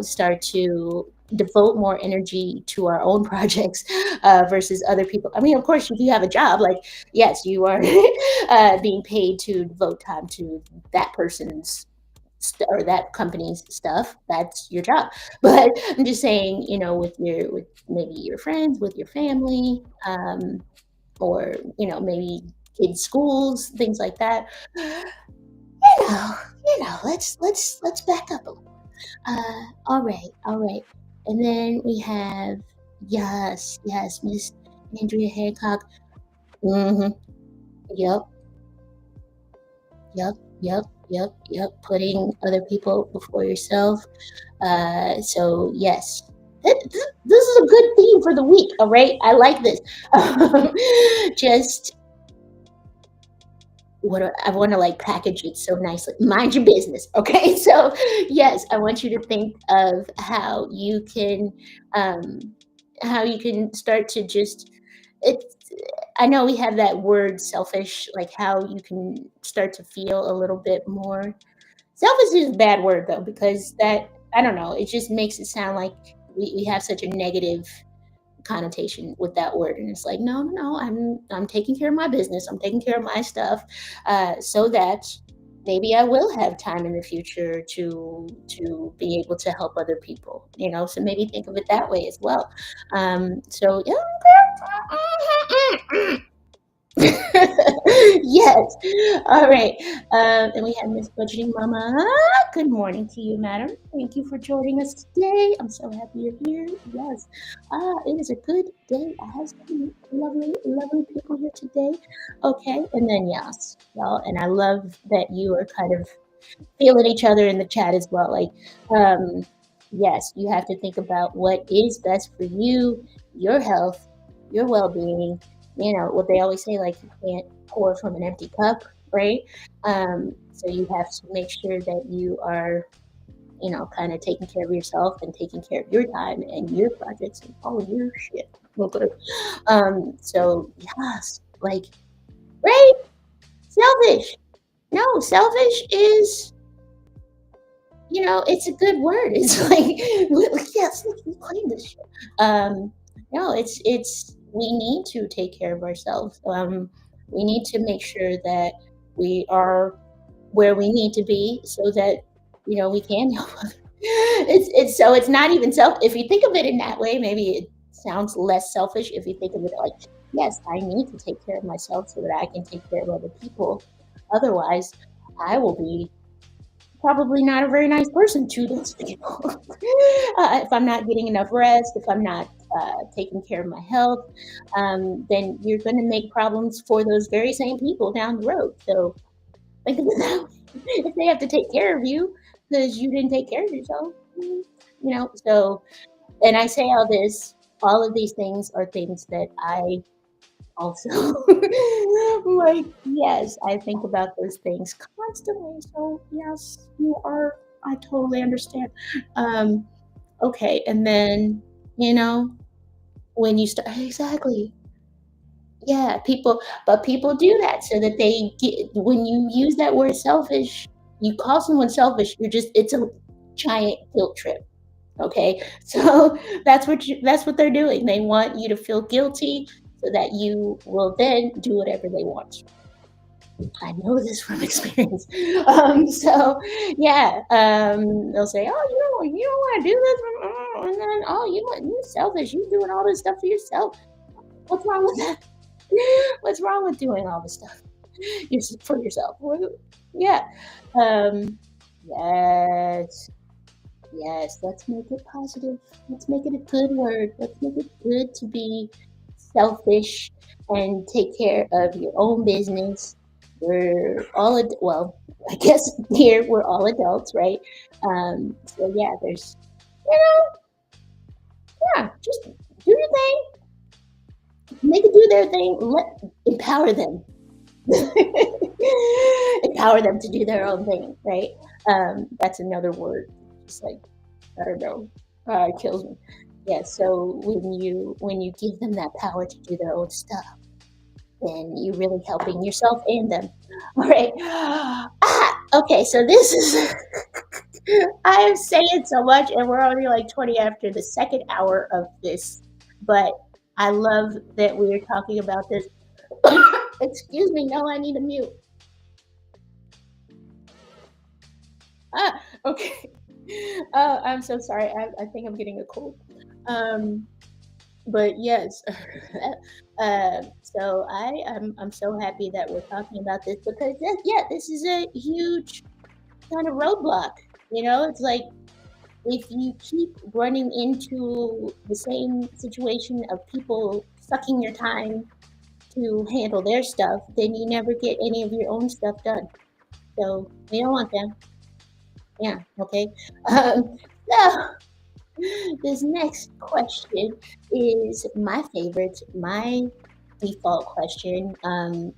start to devote more energy to our own projects versus other people. I mean, of course, if you have a job, like, yes, you are being paid to devote time to that person's or that company's stuff. That's your job. But I'm just saying, with maybe your friends, with your family, or maybe kids schools, things like that. let's back up a little. All right. And then we have, yes, Miss Andrea Hancock. Mm-hmm. Yep, yep. Putting other people before yourself. So yes, this is a good theme for the week. All right, I like this. Just I want to like package it so nicely. Mind your business, okay? So yes, I want you to think of um, how you can start to just. It. I know we have that word selfish, like how you can start to feel a little bit more. Selfish is a bad word though, because that I don't know. It just makes it sound like we have such a negative connotation with that word, and it's like no, I'm taking care of my business, I'm taking care of my stuff, so that maybe I will have time in the future to be able to help other people, so maybe think of it that way as well. So yeah. Yes. All right. And we have Miss Budgeting Mama. Good morning to you, madam. Thank you for joining us today. I'm so happy you're here. Yes. It is a good day. I have some lovely people here today. Okay. And then, yes, y'all. And I love that you are kind of feeling each other in the chat as well. Like, yes, you have to think about what is best for you, your health, your well being. What they always say, like, you can't pour from an empty cup, right? So you have to make sure that you are, kind of taking care of yourself and taking care of your time and your projects and all your shit. Okay. So, yes, like, right? Selfish. No, selfish is it's a good word. It's like, yes, let's claim this shit. No, it's we need to take care of ourselves. We need to make sure that we are where we need to be so that we can help others. It's so it's not even self. If you think of it in that way, maybe it sounds less selfish. If you think of it like, yes, I need to take care of myself so that I can take care of other people. Otherwise, I will be probably not a very nice person to those people. If I'm not getting enough rest, if I'm not taking care of my health, then you're going to make problems for those very same people down the road. So think of it that way. If they have to take care of you because you didn't take care of yourself, so, and I say all of these things are things that I also like, yes, I think about those things constantly. So yes, I totally understand. um okay, and then when you start, exactly, yeah, people do that so that they get, when you use that word selfish, you call someone selfish, it's a giant guilt trip. Okay, so that's what they're doing. They want you to feel guilty so that you will then do whatever they want. I know this from experience. So yeah, they'll say, "Oh, you don't want to do this," and then, "Oh, you selfish. You doing all this stuff for yourself. What's wrong with that? What's wrong with doing all this stuff for yourself?" Yeah. Um, yes. Yes, let's make it positive. Let's make it a good word. Let's make it good to be selfish and take care of your own business. We're all, well, I guess here we're all adults, right? So yeah, there's, you know, yeah, just do your thing. Make it do their thing. Empower them. Empower them to do their own thing, right? That's another word. Just like, I don't know, it kills me. Yeah. So when you give them that power to do their own stuff, then you're really helping yourself and them. All right. Okay. So this is. I am saying so much, and we're already like 20 after the second hour of this, but I love that we are talking about this. Excuse me. No, I need a mute. Okay. I'm so sorry. I think I'm getting a cold. But yes. So I'm so happy that we're talking about this because yeah, this is a huge kind of roadblock. It's like if you keep running into the same situation of people sucking your time to handle their stuff, then you never get any of your own stuff done. So we don't want them. Yeah, okay. So this next question is my favorite, my default question,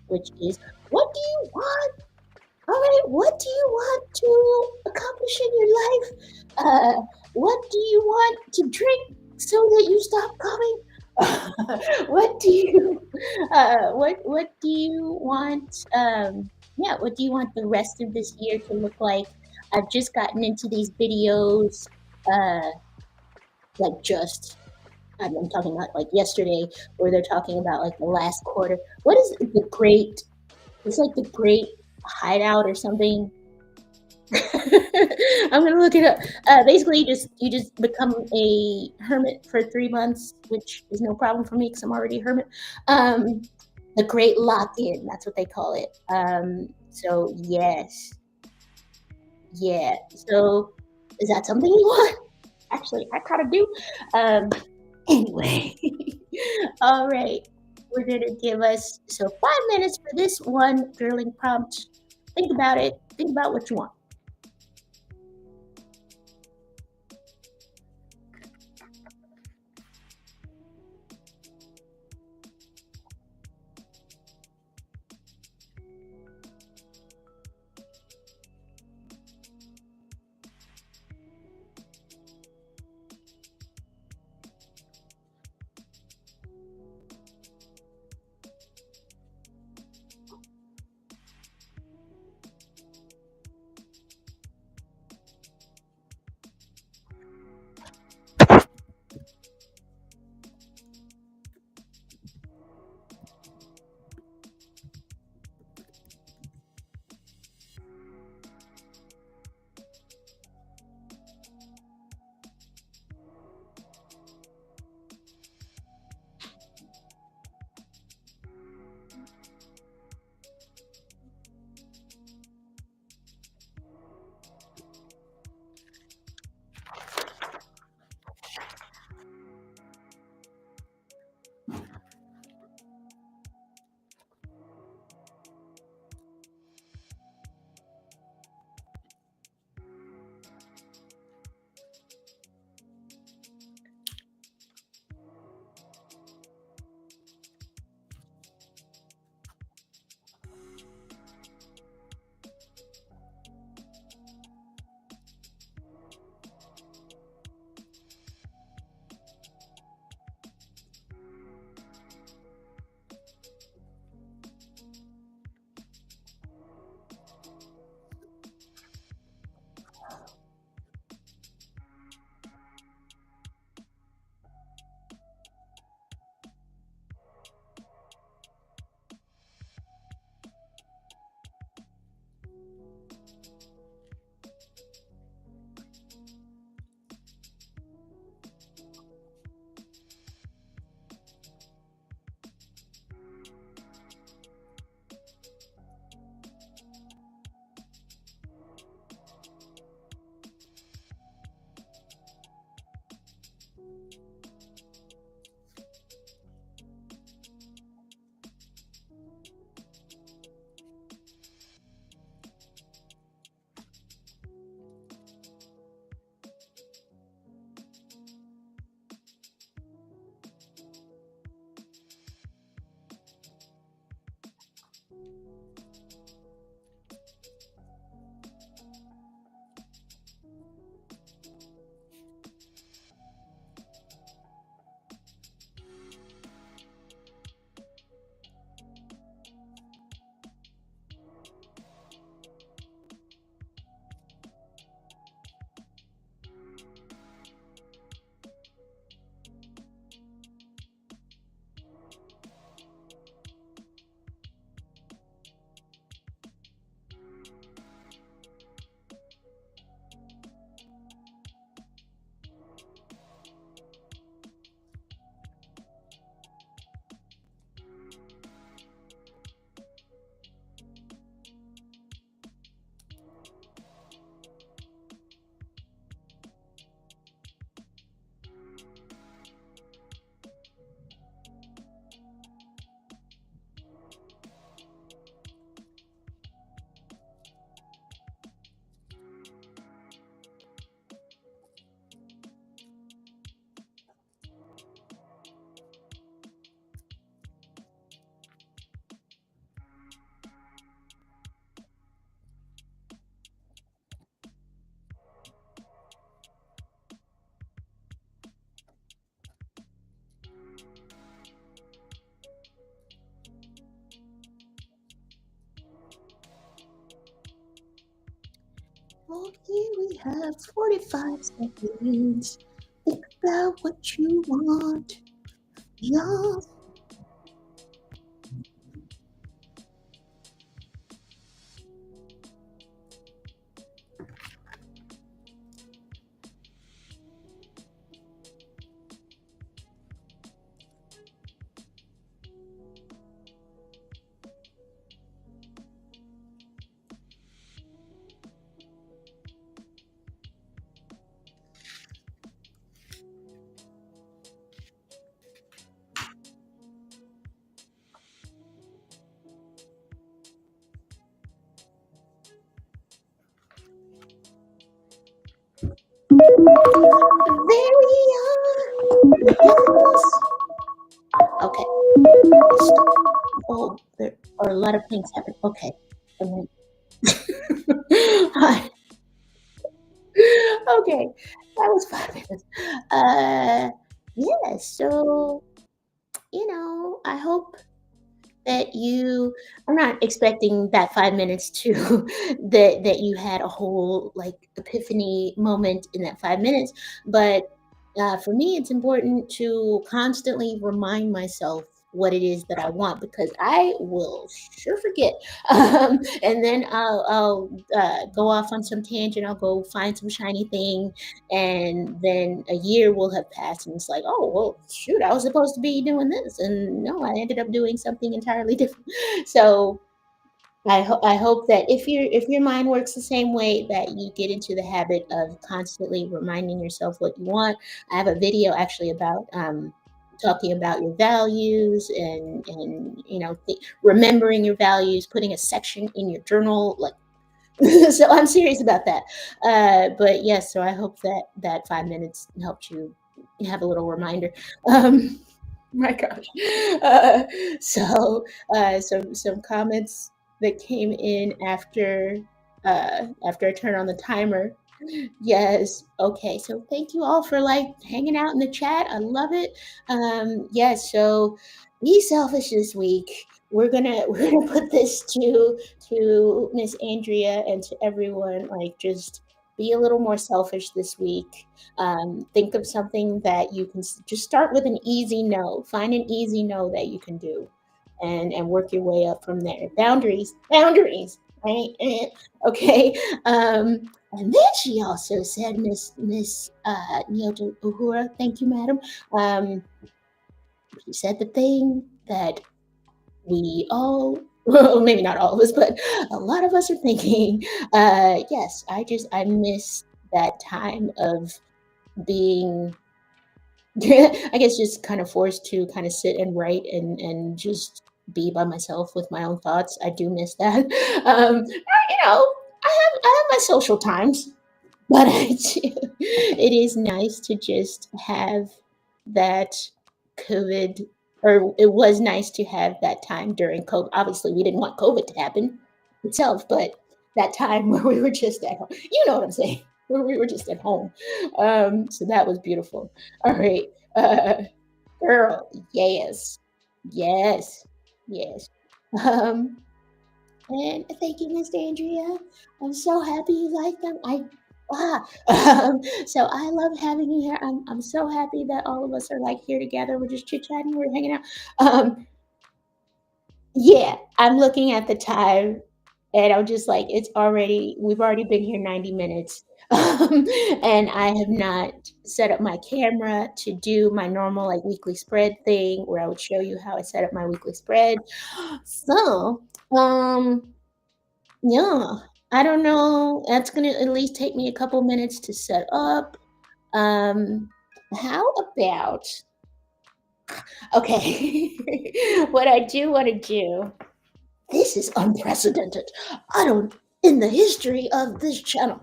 which is, what do you want? All right, what do you want to accomplish in your life? What do you want to drink so that you stop coming? What do you want? Yeah, what do you want the rest of this year to look like? I've just gotten into these videos, uh, like just I'm talking about like yesterday, where they're talking about like the last quarter. What is the great? It's like the great hideout or something. I'm gonna look it up. Basically, you just become a hermit for 3 months, which is no problem for me because I'm already a hermit. Um, the Great Lock-in, that's what they call it. So yes, yeah. So is that something you want? Actually, I kind of do. Um, anyway, all right. We're gonna give us 5 minutes for this one drilling prompt. Think about it. Think about what you want. Okay, we have 45 seconds. Think about what you want. Yes. There we are. Yes. Okay. Oh, there are a lot of things happening. Okay. And Hi. Okay. That was 5 minutes. Uh, yeah. So, I hope that you I'm not expecting that 5 minutes to that you had a whole, like, epiphany moment in that 5 minutes, but, for me, it's important to constantly remind myself what it is that I want because I will sure forget, and then I'll go off on some tangent, I'll go find some shiny thing, and then a year will have passed, and it's like, "Oh, well, shoot, I was supposed to be doing this, and no, I ended up doing something entirely different." So I hope that if your mind works the same way, that you get into the habit of constantly reminding yourself what you want. I have a video actually about talking about your values and remembering your values, putting a section in your journal, like so I'm serious about that. But yes, so I hope that that 5 minutes helped you have a little reminder. Um, my gosh. Uh, some comments that came in after I turned on the timer. Yes. Okay. So thank you all for like hanging out in the chat. I love it. Yes. So be selfish this week. We're gonna put this to Miss Andrea and to everyone. Like, just be a little more selfish this week. Think of something that you can just start with an easy no. Find an easy no that you can do, and work your way up from there. Boundaries. Right. Okay. And then she also said, Miss Nyota Uhura, thank you, madam. Um, she said the thing that we all, well, maybe not all of us, but a lot of us are thinking. Yes, I miss that time of being, I guess, just kind of forced to kind of sit and write and just be by myself with my own thoughts. I do miss that. I have my social times, but it is nice to just have that COVID, or it was nice to have that time during COVID. Obviously, we didn't want COVID to happen itself, but that time where we were just at home, you know what I'm saying, where we were just at home. So that was beautiful. All right. Uh, Girl, yes, yes, yes. Um, and thank you, Miss Andrea. I'm so happy you like them. So I love having you here. I'm so happy that all of us are like here together. We're just chit chatting. We're hanging out. Yeah, I'm looking at the time, and I'm just like, we've already been here 90 minutes. And I have not set up my camera to do my normal like weekly spread thing where I would show you how I set up my weekly spread. So, um, yeah, I don't know. That's gonna at least take me a couple minutes to set up. Um, how about okay? What I do want to do, this is unprecedented. I don't in the history of this channel.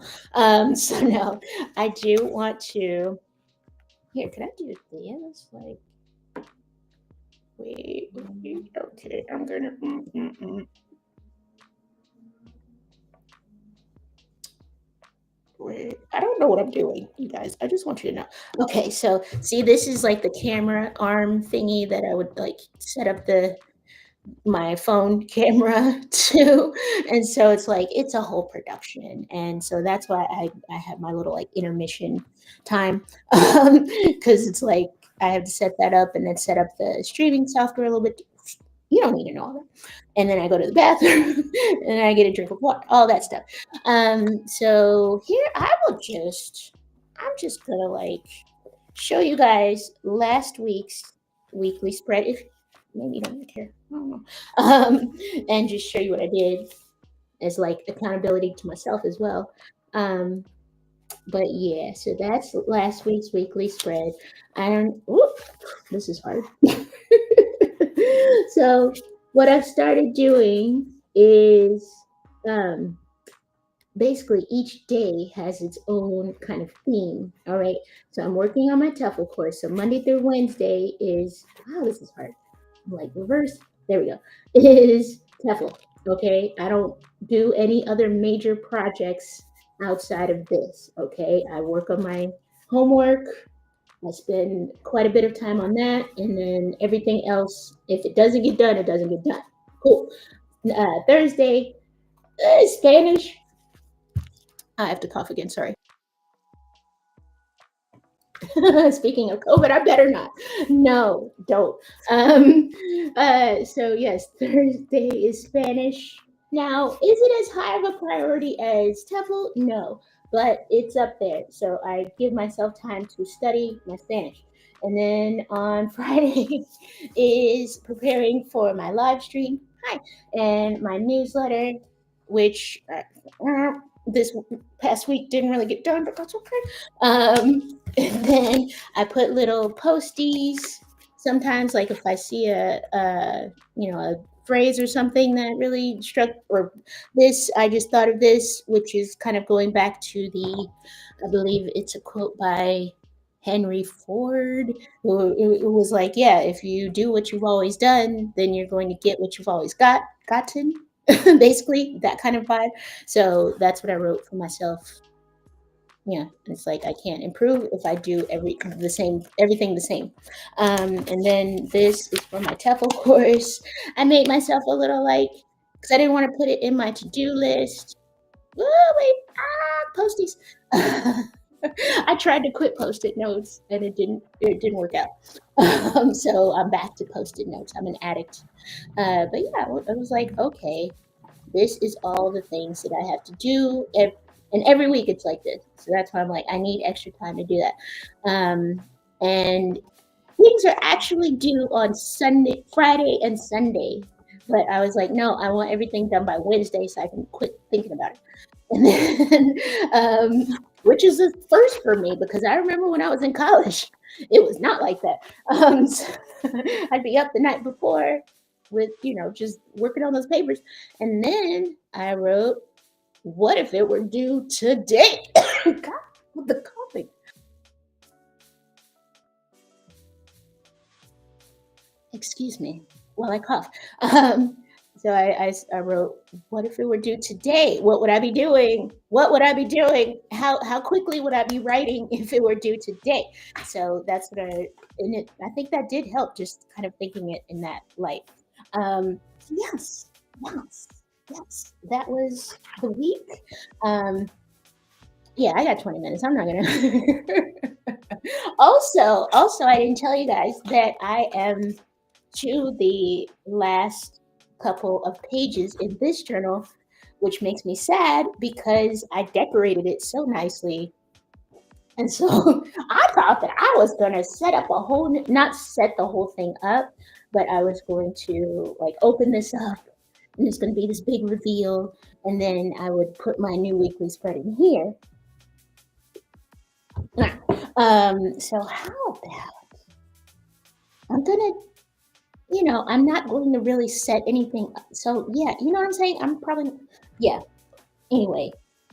So no, I do want to. Here, can I do this? Like, wait. Okay, I'm gonna. Wait, I don't know what I'm doing, you guys. I just want you to know. Okay, so see, this is like the camera arm thingy that I would like set up my phone camera too. And so it's like it's a whole production. And so that's why I have my little like intermission time. Because it's like I have to set that up and then set up the streaming software a little bit. You don't need to know all that. And then I go to the bathroom and I get a drink of water, all that stuff. So here I'm just gonna like show you guys last week's weekly spread. If maybe you don't even care, I don't know. And just show you what I did as like accountability to myself as well. Um, but yeah, so that's last week's weekly spread. I don't. Whoop, this is hard. So what I've started doing is um, basically each day has its own kind of theme. All right. So I'm working on my TEFL course. So Monday through Wednesday is wow, this is hard. I'm like reverse. There we go. Is TEFL. Okay. I don't do any other major projects outside of this. Okay. I work on my homework. I spend quite a bit of time on that. And then everything else, if it doesn't get done, it doesn't get done. Cool. Thursday, Spanish. I have to cough again. Sorry. Speaking of COVID, I better not. No, don't. So yes, Thursday is Spanish. Now, is it as high of a priority as TEFL? No, but it's up there. So I give myself time to study my Spanish. And then on Friday is preparing for my live stream. Hi. And my newsletter, which this past week didn't really get done, but that's okay. And then I put little posties. Sometimes, like if I see a phrase or something that really struck, or this, I just thought of this, which is kind of going back to I believe it's a quote by Henry Ford. It was like, yeah, if you do what you've always done, then you're going to get what you've always gotten. Basically, that kind of vibe. So that's what I wrote for myself. Yeah, it's like I can't improve if I do everything the same. And then this is for my TEFL course. I made myself a little like because I didn't want to put it in my to-do list. Oh wait, posties. I tried to quit post-it notes and it didn't work out. So I'm back to post-it notes. I'm an addict. But yeah, I was like, okay, this is all the things that I have to do. And every week it's like this. So that's why I'm like, I need extra time to do that. And things are actually due on Friday and Sunday. But I was like, no, I want everything done by Wednesday so I can quit thinking about it. And then, which is a first for me because I remember when I was in college, it was not like that. So I'd be up the night before with, just working on those papers. And then I wrote, what if it were due today? God, with the coughing. Excuse me while I cough. So I wrote, what if it were due today? What would I be doing? What would I be doing? How quickly would I be writing if it were due today? So that's what I think that did help, just kind of thinking it in that light. Yes, that was the week. Yeah, I got 20 minutes. I'm not gonna. Also, I didn't tell you guys that I am to the last couple of pages in this journal, which makes me sad because I decorated it so nicely. And so I thought that I was going to set up not set the whole thing up, but I was going to like open this up and it's going to be this big reveal. And then I would put my new weekly spread in here. So how about I'm going to I'm not going to really set anything up. So yeah, you know what I'm saying? I'm probably, yeah. Anyway,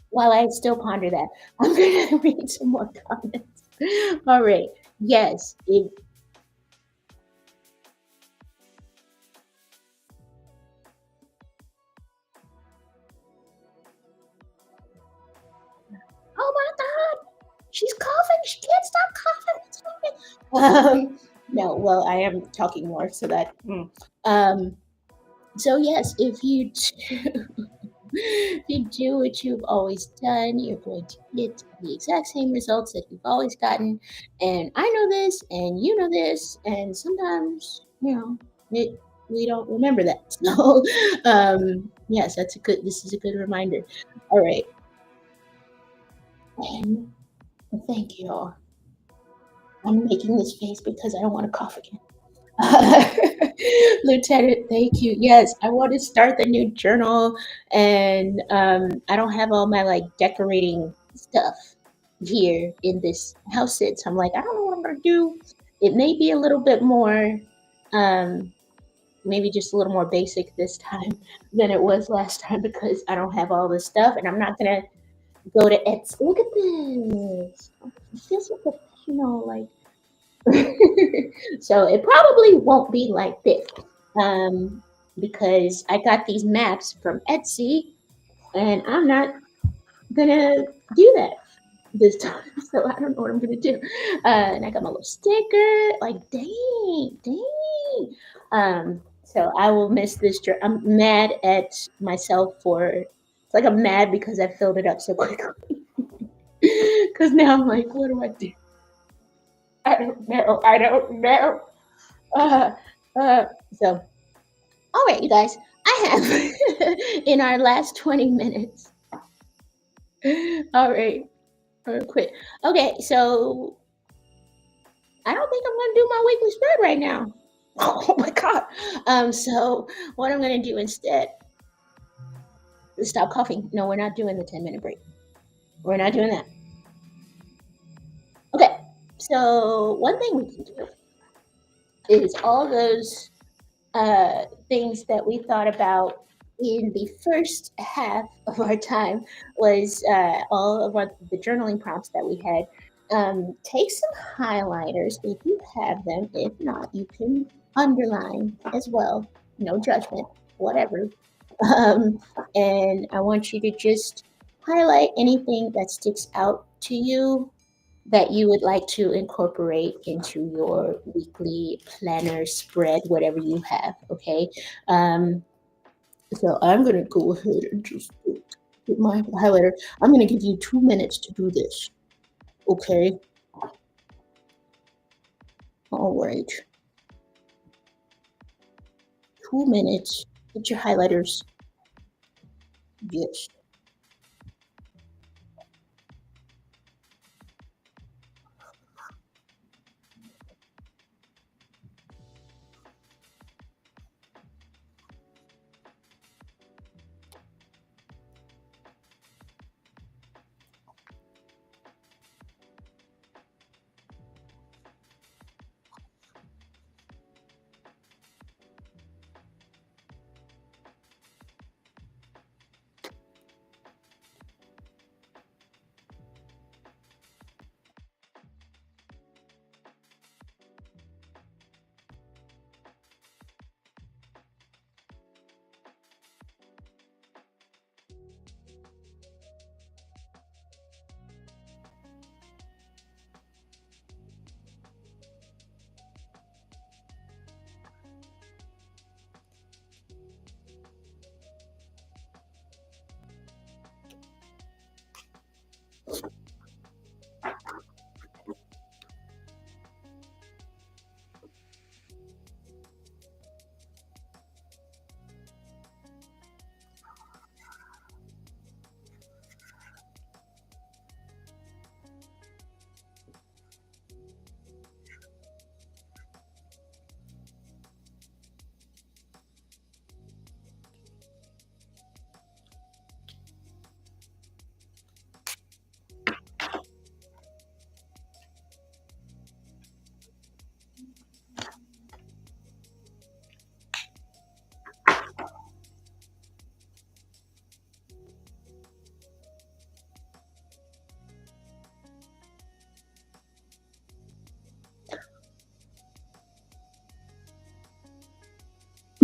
while I still ponder that, I'm going to read some more comments. All right. Yes. Oh my God. She's coughing. She can't stop coughing. No, well, I am talking more so that, So yes, if you do what you've always done, you're going to get the exact same results that you've always gotten. And I know this, and you know this, and sometimes, we don't remember that. So, yes, this is a good reminder. All right. And thank you all. I'm making this face because I don't want to cough again. Lieutenant, thank you. Yes, I want to start the new journal, and I don't have all my like decorating stuff here in this house. Sit, so I'm like, I don't know what I'm gonna do. It may be a little bit more, um, maybe just a little more basic this time than it was last time because I don't have all this stuff, and I'm not gonna go to Etsy. Look at this. It feels so professional, like. So it probably won't be like this, because I got these maps from Etsy, and I'm not gonna do that this time. So I don't know what I'm gonna do. And I got my little sticker. Like, dang, dang. So I will miss this. I'm mad at myself for. It's like I'm mad because I filled it up so quickly. Because now I'm like, what do I do? I don't know. I don't know. Uh, so, all right, you guys, I have in our last 20 minutes. All right, quit. Okay, so I don't think I'm going to do my weekly spread right now. Oh my God. So, what I'm going to do instead is stop coughing. No, we're not doing the 10-minute break. We're not doing that. Okay, so one thing we can do is all those things that we thought about in the first half of our time was all of the journaling prompts that we had. Take some highlighters if you have them. If not, you can underline as well. No judgment, whatever. Um, and I want you to just highlight anything that sticks out to you that you would like to incorporate into your weekly planner spread, whatever you have. Okay. Um, so I'm going to go ahead and just get my highlighter. I'm going to give you 2 minutes to do this. Okay. All right. 2 minutes. Get your highlighters. Yes.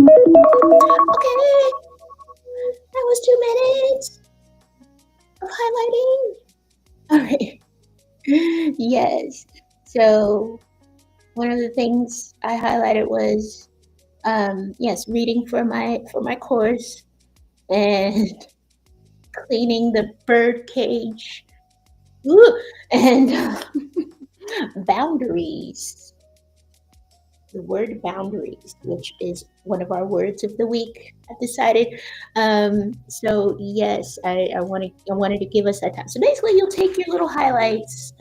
Okay. That was 2 minutes of highlighting. All right. Yes. So one of the things I highlighted was Yes, reading for my course and cleaning the bird cage. Ooh, and boundaries. The word boundaries, which is one of our words of the week. I've decided. So yes, I wanted to give us that time. So basically, you'll take your little highlights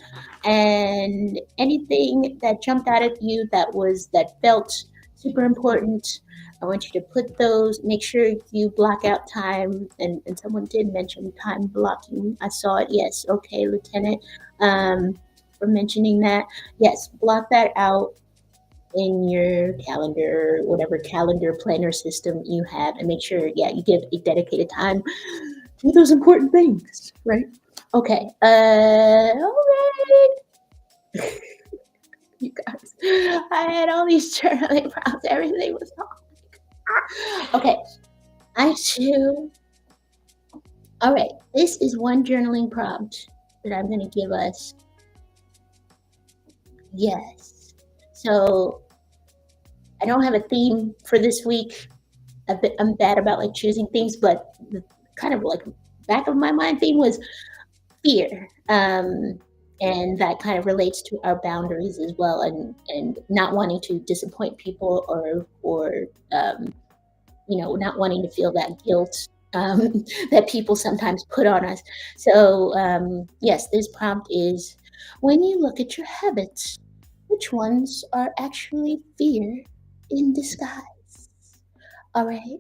and anything that jumped out at you that felt super important. I want you to put those. Make sure you block out time. And someone did mention time blocking. I saw it. Yes. Okay, Lieutenant. For mentioning that. Yes, block that out in your calendar, whatever calendar planner system you have, and make sure, yeah, you give a dedicated time to those important things, right? Okay. All right, you guys. I had all these journaling prompts. Everything was wrong. Okay. I too. All right. This is one journaling prompt that I'm going to give us. Yes. So I don't have a theme for this week. I'm bad about like choosing things, but the kind of like back of my mind theme was fear. And that kind of relates to our boundaries as well, and not wanting to disappoint people or not wanting to feel that guilt that people sometimes put on us. So yes, this prompt is: when you look at your habits, which ones are actually fear in disguise? All right.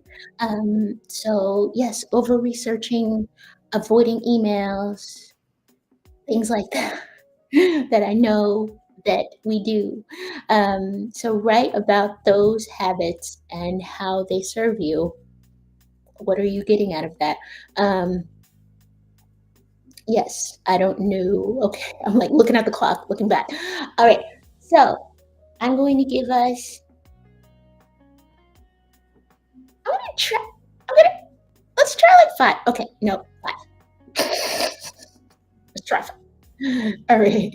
So yes, over researching, avoiding emails, things like that, that I know that we do. So write about those habits and how they serve you. What are you getting out of that? Um, yes, I don't know. Okay, I'm like looking at the clock, looking back. All right. So I'm going to give us. I'm gonna try. I'm gonna let's try like five. Okay, no, five. Let's try five. All right.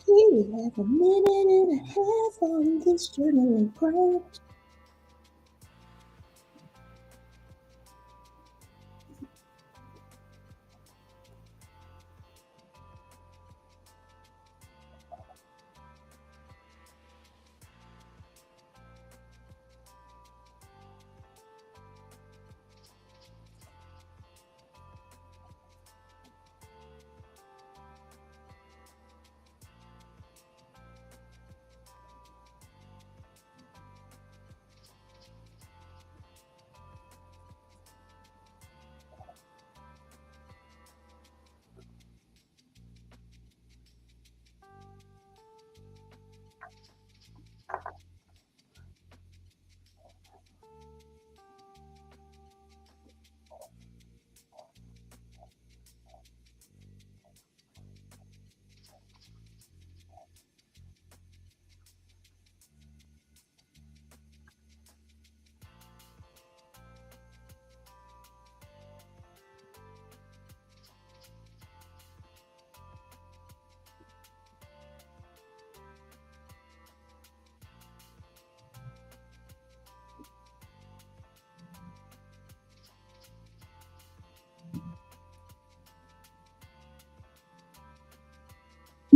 We have a minute and a half on this journaling prompt.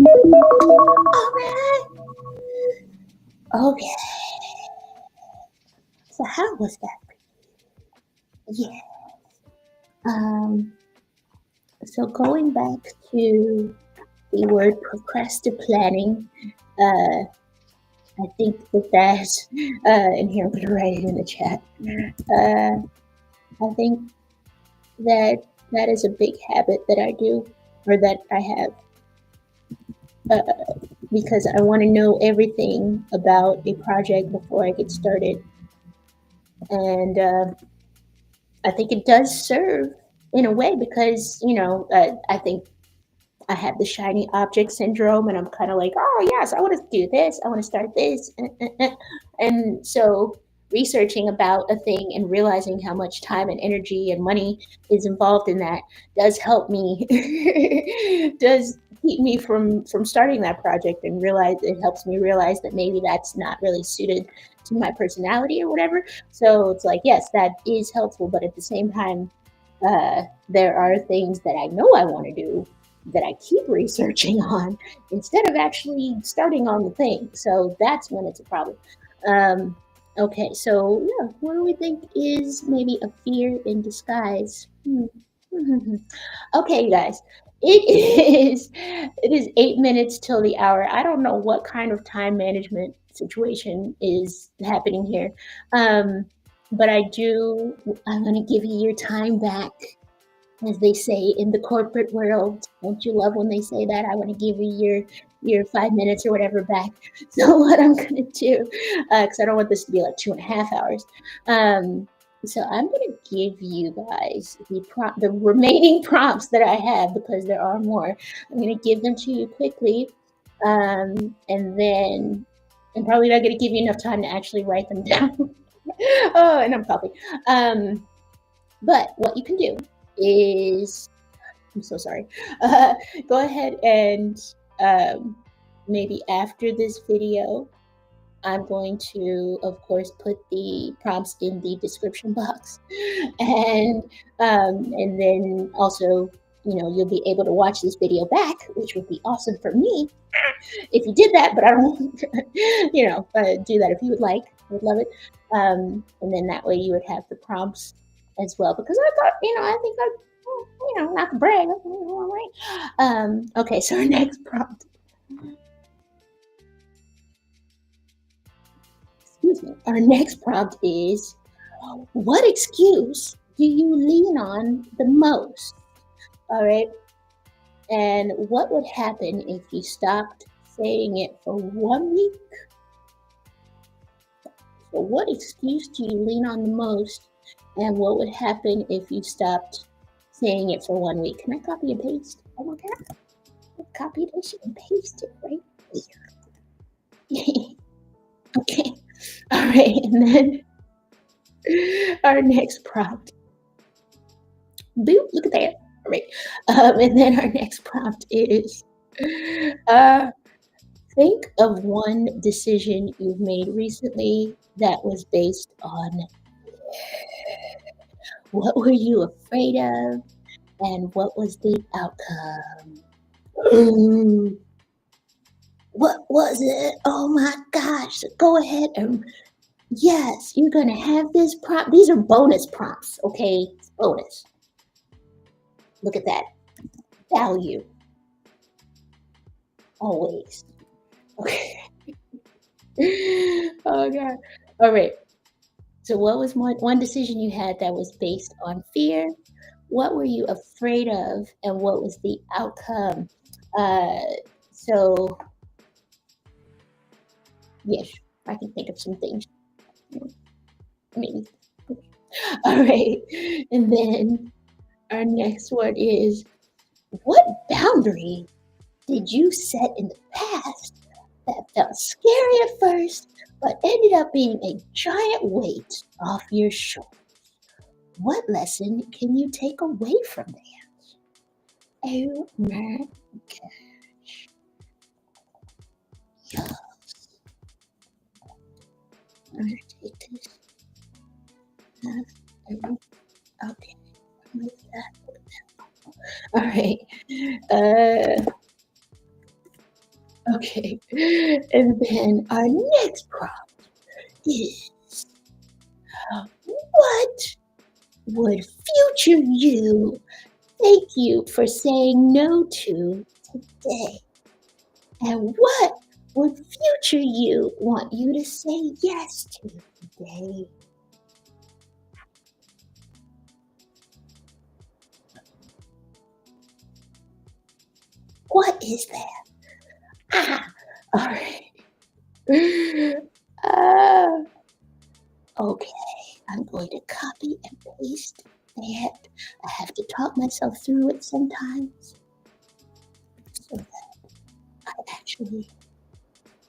All right. Okay. So how was that? Yeah. Um. So going back to the word procrastinating, uh, I think that's, and here I'm going to write it in the chat. I think that that is a big habit that I do, or that I have, because I want to know everything about a project before I get started. And I think it does serve in a way because, I think I have the shiny object syndrome, and I'm kind of like, oh yes, I want to do this, I want to start this, and so researching about a thing and realizing how much time and energy and money is involved in that does help me, does keep me from starting that project, and realize it helps me realize that maybe that's not really suited to my personality or whatever. So it's like, yes, that is helpful, but at the same time, there are things that I know I want to do that I keep researching on instead of actually starting on the thing. So that's when it's a problem. Um, okay, so yeah, what do we think is maybe a fear in disguise? Okay, you guys, it is 8 minutes till the hour. I don't know what kind of time management situation is happening here, um, but I do. I'm gonna give you your time back, as they say in the corporate world. Don't you love when they say that? I want to give you your 5 minutes or whatever back. So what I'm gonna do, because I don't want this to be like 2.5 hours. So I'm gonna give you guys the remaining prompts that I have, because there are more. I'm gonna give them to you quickly, and then I'm probably not gonna give you enough time to actually write them down. Oh, and I'm coughing. But what you can do is, I'm so sorry. Uh, Go ahead and, um, maybe after this video, I'm going to, of course, put the prompts in the description box, and and then also, you'll be able to watch this video back, which would be awesome for me if you did that. But I don't, do that if you would like. I would love it. And then that way you would have the prompts as well, because I thought, I think I, not to brag. Okay, so our next prompt. Excuse me. Our next prompt is, what excuse do you lean on the most? All right. And what would happen if you stopped saying it for 1 week? So what excuse do you lean on the most? And what would happen if you stopped saying it for 1 week? Can I copy and paste? Oh my God. Copy this and paste it right here. Okay. All right. And then our next prompt. Boop. Look at that. All right. And then our next prompt is, Think of one decision you've made recently that was based on what were you afraid of and what was the outcome? Ooh, what was it? Oh my gosh. Go ahead and yes, you're gonna have this prompt. These are bonus prompts, okay? It's bonus. Look at that. Value. Always. Okay. Oh god. All right. So what was one decision you had that was based on fear? What were you afraid of and what was the outcome? Uh so yes, I can think of some things. Maybe. All right. And then our next one is what boundary did you set in the past that felt scary at first, but ended up being a giant weight off your shoulder? What lesson can you take away from that? Oh my God. I'm gonna take this. Okay. Move that. All right. Uh, okay. And then our next prompt is what would future you thank you for saying no to today? And what would future you want you to say yes to today? What is that? Ah, all right. Uh, okay, I'm going to copy and paste that. I have to talk myself through it sometimes so that I actually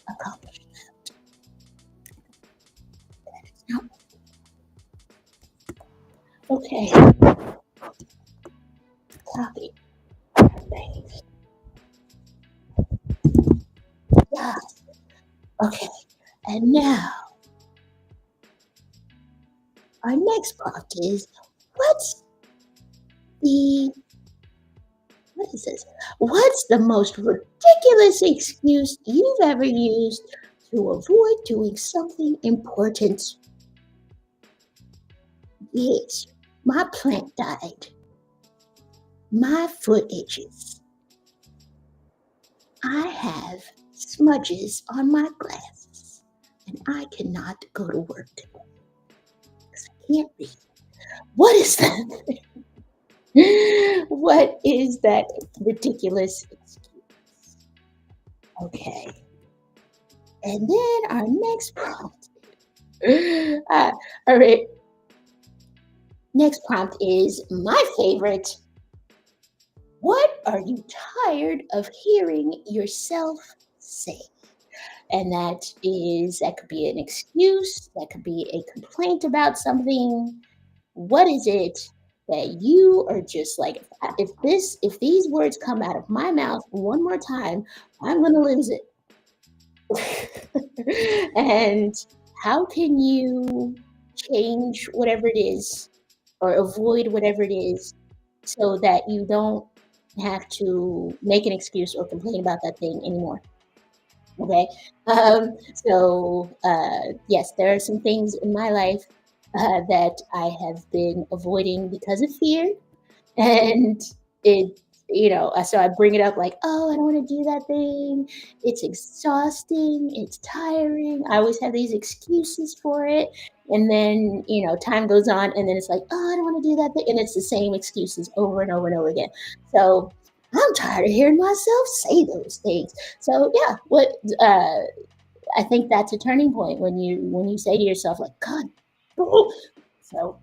accomplish that. Now, okay, copy, paste. Yeah, okay. And now our next prompt is what's the what is this? What's the most ridiculous excuse you've ever used to avoid doing something important? Yes, my plant died. My foot itches. I have smudges on my glasses, and I cannot go to work today because I can't read. What is that? What is that ridiculous excuse? Okay. And then our next prompt. All right. Next prompt is my favorite. What are you tired of hearing yourself say? And that could be an excuse, that could be a complaint about something. What is it that you are just like, if these words come out of my mouth one more time, I'm gonna lose it. And how can you change whatever it is or avoid whatever it is so that you don't have to make an excuse or complain about that thing anymore? Okay. Yes, there are some things in my life that I have been avoiding because of fear. And it, so I bring it up like, oh, I don't want to do that thing. It's exhausting. It's tiring. I always have these excuses for it. And then, time goes on and then it's like, oh, I don't want to do that thing. And it's the same excuses over and over and over again. So I'm tired of hearing myself say those things. So yeah, I think that's a turning point when you say to yourself like, God, oh. So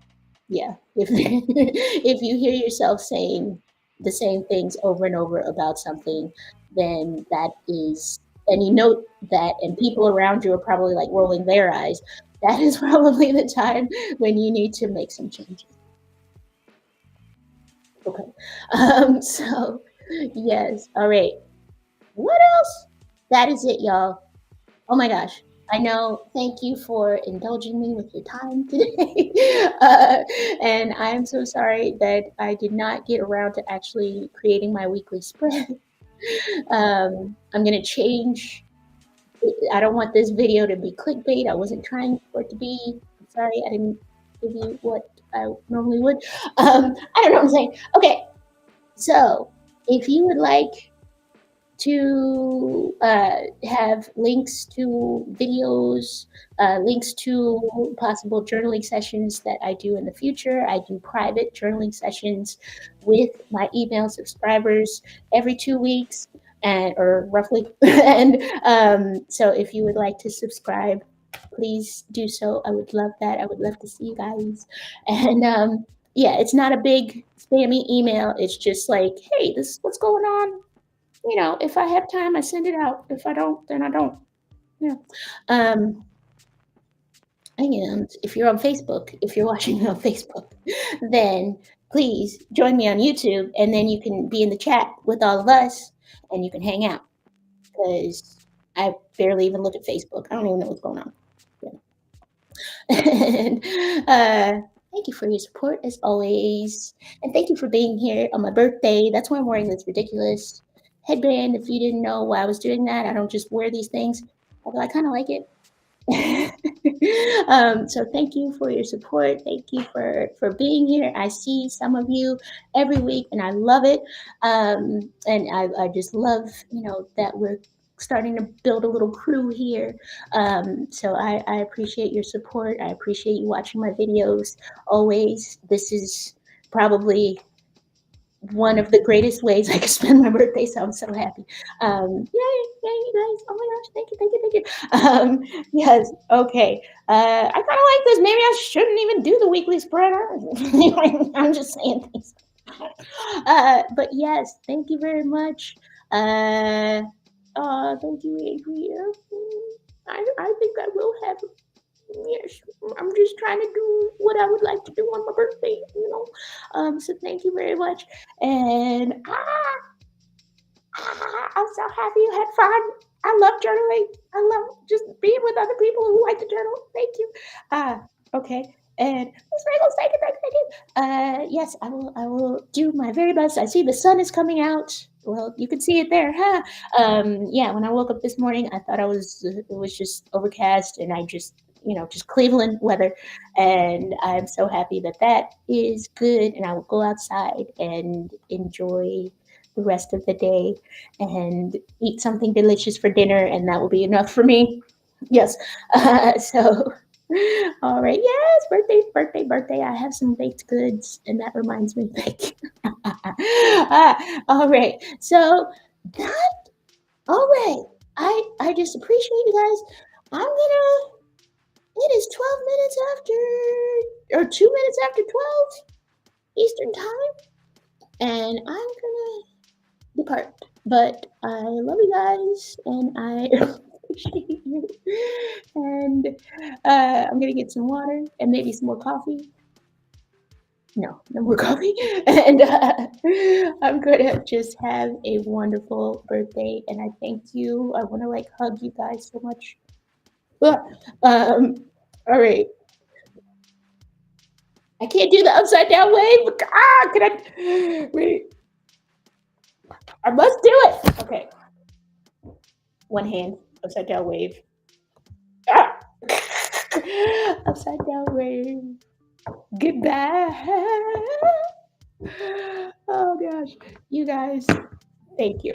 yeah, if if you hear yourself saying the same things over and over about something, then that is, and you know that, and people around you are probably like rolling their eyes. That is probably the time when you need to make some changes. Okay. So yes. All right. What else? that is it, y'all. Oh my gosh. I know. Thank you for indulging me with your time today. And I am so sorry that I did not get around to actually creating my weekly spread. I'm going to change. I don't want this video to be clickbait. I wasn't trying for it to be. I'm sorry, I didn't give you what I normally would. I don't know what I'm saying. Okay, so if you would like to have links to videos, links to possible journaling sessions that I do in the future. I do private journaling sessions with my email subscribers every 2 weeks, and or roughly. And so, if you would like to subscribe, please do so. I would love that. I would love to see you guys. And yeah, it's not a big spammy email. It's just like, hey, this is what's going on. If I have time, I send it out. If I don't, then I don't. Yeah. Um, and if you're on Facebook, if you're watching me on Facebook, then please join me on YouTube, and then you can be in the chat with all of us, and you can hang out. Because I barely even look at Facebook. I don't even know what's going on. And thank you for your support as always, and thank you for being here on my birthday. That's why I'm wearing this ridiculous headband. If you didn't know why I was doing that, I don't just wear these things, although I kind of like it. So thank you for your support. Thank you for being here. I see some of you every week, and I love it. And I just love that we're starting to build a little crew here. So I appreciate your support. I appreciate you watching my videos always. This is probably one of the greatest ways I could spend my birthday, so I'm so happy. Yay, you guys. Oh my gosh, thank you. Yes, okay. I kind of like this. Maybe I shouldn't even do the weekly spread. I'm just saying things. But yes, thank you very much. Thank you, Adria. I think I will have. Yes, I'm just trying to do what I would like to do on my birthday, So thank you very much. And I'm so happy you had fun. I love journaling. I love just being with other people who like to journal. Thank you. Okay. And Miss Reynolds, thank you. Yes, I will do my very best. I see the sun is coming out. Well, you can see it there, huh? Yeah, when I woke up this morning, I thought it was just overcast, and I just Cleveland weather, and I'm so happy that is good, and I will go outside and enjoy the rest of the day and eat something delicious for dinner, and that will be enough for me. Yes. So, all right. Yes, birthday. I have some baked goods, and that reminds me. Thank you. All right. So, that, all right. I just appreciate you guys. It is 12 minutes after, or 2 minutes after 12 Eastern time, and I'm gonna depart. But I love you guys, and I appreciate you. And I'm gonna get some water and maybe some more coffee. No more coffee. And I'm gonna just have a wonderful birthday, and I thank you. I want to hug you guys so much. All right. I can't do the upside down wave. Can I? Wait. I must do it. Okay. One hand, upside down wave. Upside down wave. Goodbye. Oh gosh. You guys, thank you.